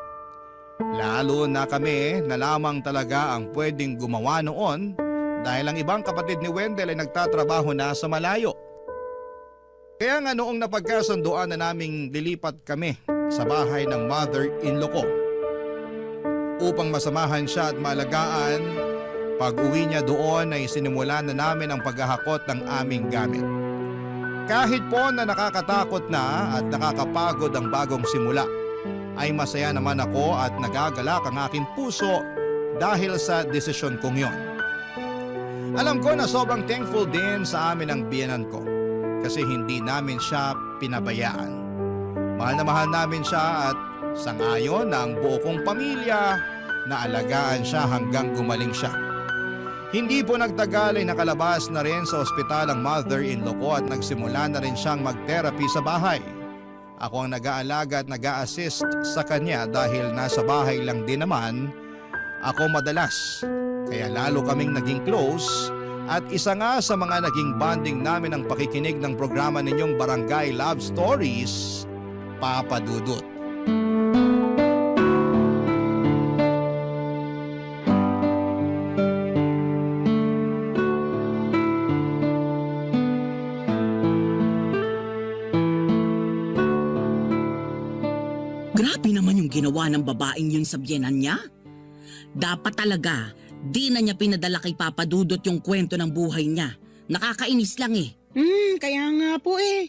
Lalo na kami na lamang talaga ang pwedeng gumawa noon dahil ang ibang kapatid ni Wendell ay nagtatrabaho na sa malayo. Kaya nga noong napagkasunduan na naming lilipat kami sa bahay ng mother-in-law ko upang masamahan siya at maalagaan, pag-uwi niya doon ay sinimulan na namin ang paghahakot ng aming gamit. Kahit po na nakakatakot na at nakakapagod ang bagong simula, ay masaya naman ako at nagagalak ang aking puso dahil sa desisyon kong yon. Alam ko na sobrang thankful din sa amin ang biyenan ko kasi hindi namin siya pinabayaan. Mahal na mahal namin siya at sangayon na ang buo kong pamilya na alagaan siya hanggang gumaling siya. Hindi po nagtagal ay nakalabas na rin sa ospital ang mother-in-law ko at nagsimula na rin siyang mag-therapy sa bahay. Ako ang nag-aalaga at nag-a-assist sa kanya dahil nasa bahay lang din naman ako madalas. Kaya lalo kaming naging close at isa nga sa mga naging bonding namin ang pakikinig ng programa ninyong Barangay Love Stories, Papa Dudut.
Grabe naman yung ginawa ng babaeng yun sa biyenan niya. Dapat talaga, di na niya pinadala kay Papa Dudut yung kwento ng buhay niya. Nakakainis lang eh.
Kaya nga po eh.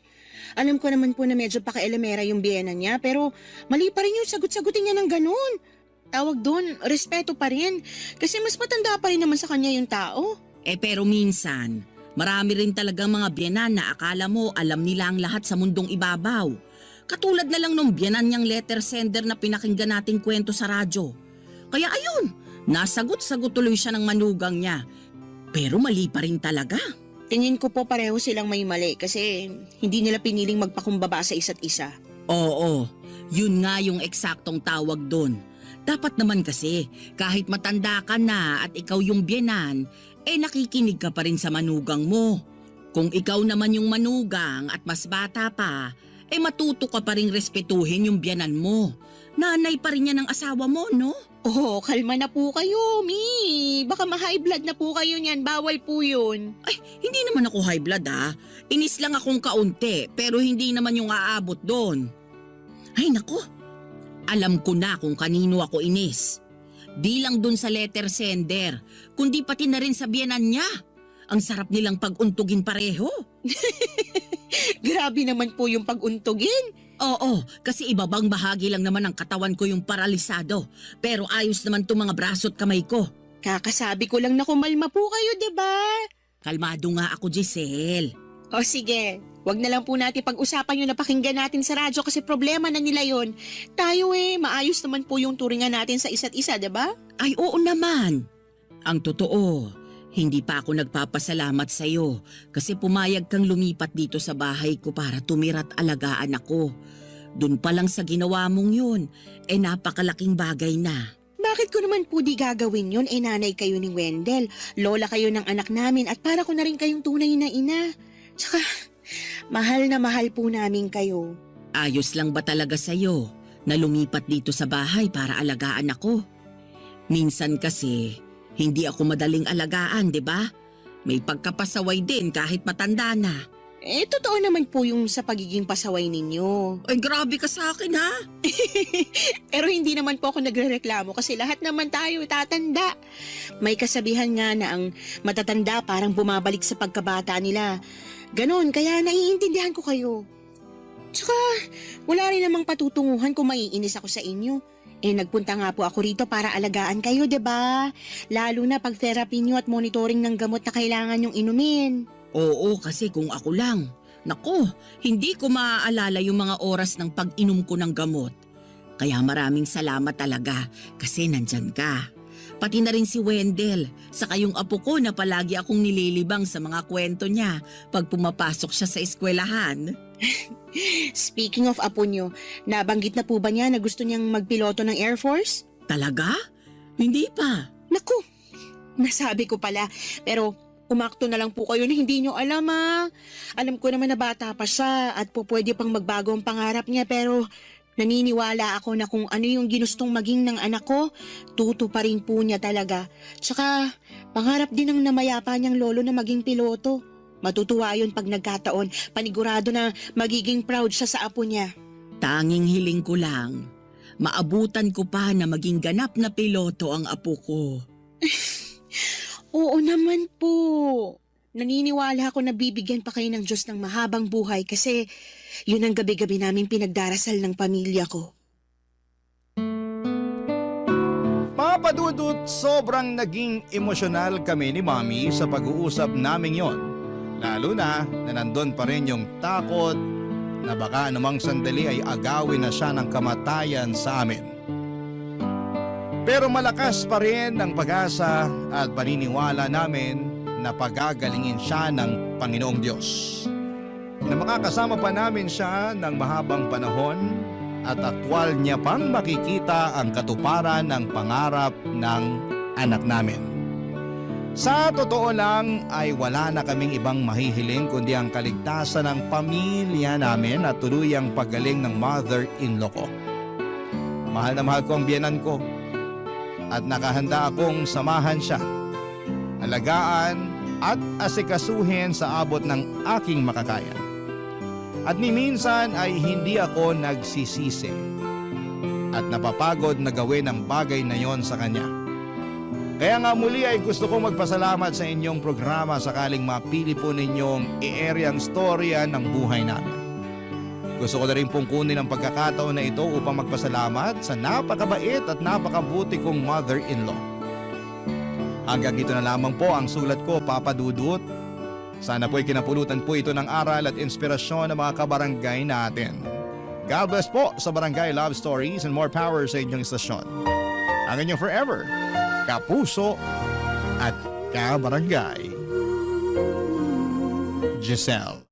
Alam ko naman po na medyo pakailamera yung biyena niya, pero mali pa rin yung sagot-sagutin niya ng ganun. Tawag doon, respeto pa rin. Kasi mas matanda pa rin naman sa kanya yung tao.
Pero minsan, marami rin talagang mga biyenan na akala mo alam nila ang lahat sa mundong ibabaw. Katulad na lang nung biyenan niyang letter sender na pinakinggan nating kwento sa radyo. Kaya ayun, nasagot-sagot tuloy siya ng manugang niya. Pero mali pa rin talaga.
Tingin ko po pareho silang may mali kasi hindi nila piniling magpakumbaba sa isa't isa.
Oo, yun nga yung eksaktong tawag doon. Dapat naman kasi, kahit matanda ka na at ikaw yung biyenan, nakikinig ka pa rin sa manugang mo. Kung ikaw naman yung manugang at mas bata pa, matuto ka pa rin respetuhin yung biyenan mo. Nanay pa rin yan ng asawa mo, no?
Oh, kalma na po kayo, Mi. Baka ma-high blood na po kayo niyan. Bawal po yun.
Ay, hindi naman ako high blood ha. Inis lang akong kaunti, pero hindi naman yung aabot doon. Ay nako, alam ko na kung kanino ako inis. Di lang dun sa letter sender, kundi pati na rin sa biyenan niya. Ang sarap nilang pag-untugin pareho.
Grabe naman po yung pag-untugin.
Oo, kasi ibabang bahagi lang naman ng katawan ko yung paralisado. Pero ayos naman itong mga braso at kamay ko.
Kakasabi ko lang na kumalma po kayo, diba?
Kalmado nga ako, Giselle.
O sige, wag na lang po natin pag-usapan yung napakinggan natin sa radyo kasi problema na nila yon. Tayo maayos naman po yung turingan natin sa isa't isa, diba?
Ay oo naman. Ang totoo, hindi pa ako nagpapasalamat sa'yo kasi pumayag kang lumipat dito sa bahay ko para tumira at alagaan ako. Doon pa lang sa ginawa mong yun, napakalaking bagay na.
Bakit ko naman po di gagawin yun? Nanay kayo ni Wendell, lola kayo ng anak namin at para ko na rin kayong tunay na ina. Tsaka, mahal na mahal po namin kayo.
Ayos lang ba talaga sa'yo na lumipat dito sa bahay para alagaan ako? Minsan kasi, hindi ako madaling alagaan, di ba? May pagkapasaway din kahit matanda na.
Totoo naman po yung sa pagiging pasaway ninyo.
Ay, grabe ka sa akin ha?
Pero hindi naman po ako nagrereklamo kasi lahat naman tayo tatanda. May kasabihan nga na ang matatanda parang bumabalik sa pagkabata nila. Ganon, kaya naiintindihan ko kayo. Tsaka, wala rin namang patutunguhan kung maiinis ako sa inyo. Nagpunta nga po ako rito para alagaan kayo, 'di ba? Lalo na pag therapy nyo at monitoring ng gamot na kailangan nyong inumin.
Oo, kasi kung ako lang. Nako, hindi ko maaalala yung mga oras ng pag-inom ko ng gamot. Kaya maraming salamat talaga kasi nandyan ka. Pati na rin si Wendell, saka yung apo ko na palagi akong nililibang sa mga kwento niya pag pumapasok siya sa eskwelahan.
Speaking of apo nyo, nabanggit na po ba niya na gusto niyang magpiloto ng Air Force?
Talaga? Hindi pa.
Naku, nasabi ko pala. Pero umakto na lang po kayo na hindi nyo alam Alam ko naman na bata pa siya at po pwede pang magbago ang pangarap niya pero naniniwala ako na kung ano yung ginustong maging ng anak ko, tuto pa rin po niya talaga. Tsaka pangarap din ng namayapa niyang lolo na maging piloto. Matutuwa yun pag nagkataon, panigurado na magiging proud siya sa apo niya.
Tanging hiling ko lang, maabutan ko pa na maging ganap na piloto ang apo ko.
Oo naman po. Naniniwala ako na bibigyan pa kayo ng Diyos ng mahabang buhay kasi yun ang gabi-gabi naming pinagdarasal ng pamilya ko.
Papa Dudut, sobrang naging emosyonal kami ni Mami sa pag-uusap namin yon. Lalo na nandun pa rin yung takot na baka anumang sandali ay agawin na siya ng kamatayan sa amin. Pero malakas pa rin ang pag-asa at paniniwala namin na pagagalingin siya ng Panginoong Diyos. Na makakasama pa namin siya ng mahabang panahon at aktwal niya pang makikita ang katuparan ng pangarap ng anak namin. Sa totoo lang ay wala na kaming ibang mahihiling kundi ang kaligtasan ng pamilya namin at tuluyang paggaling ng mother-in-law ko. Mahal na mahal ko ang biyenan ko at nakahanda akong samahan siya, alagaan at asikasuhin sa abot ng aking makakaya. At ni minsan ay hindi ako nagsisisi at napapagod na gawin ang bagay na yon sa kanya. Kaya nga muli ay gusto kong magpasalamat sa inyong programa sakaling mapili po ninyong i-area ang storya ng buhay namin. Gusto ko na rin pong kunin ang pagkakataon na ito upang magpasalamat sa napakabait at napakabuti kong mother-in-law. Hanggang dito na lamang po ang sulat ko, Papa Dudut. Sana po'y kinapulutan po ito ng aral at inspirasyon ng mga kabarangay natin. God bless po sa Barangay Love Stories and more power sa inyong istasyon. Ang inyong forever, kapuso at kabarangay, Giselle.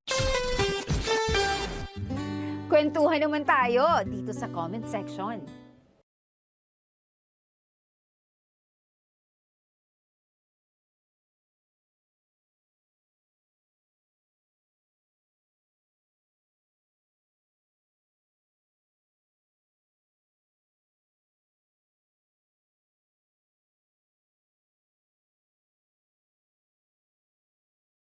Kwentuhan naman tayo dito sa comment section.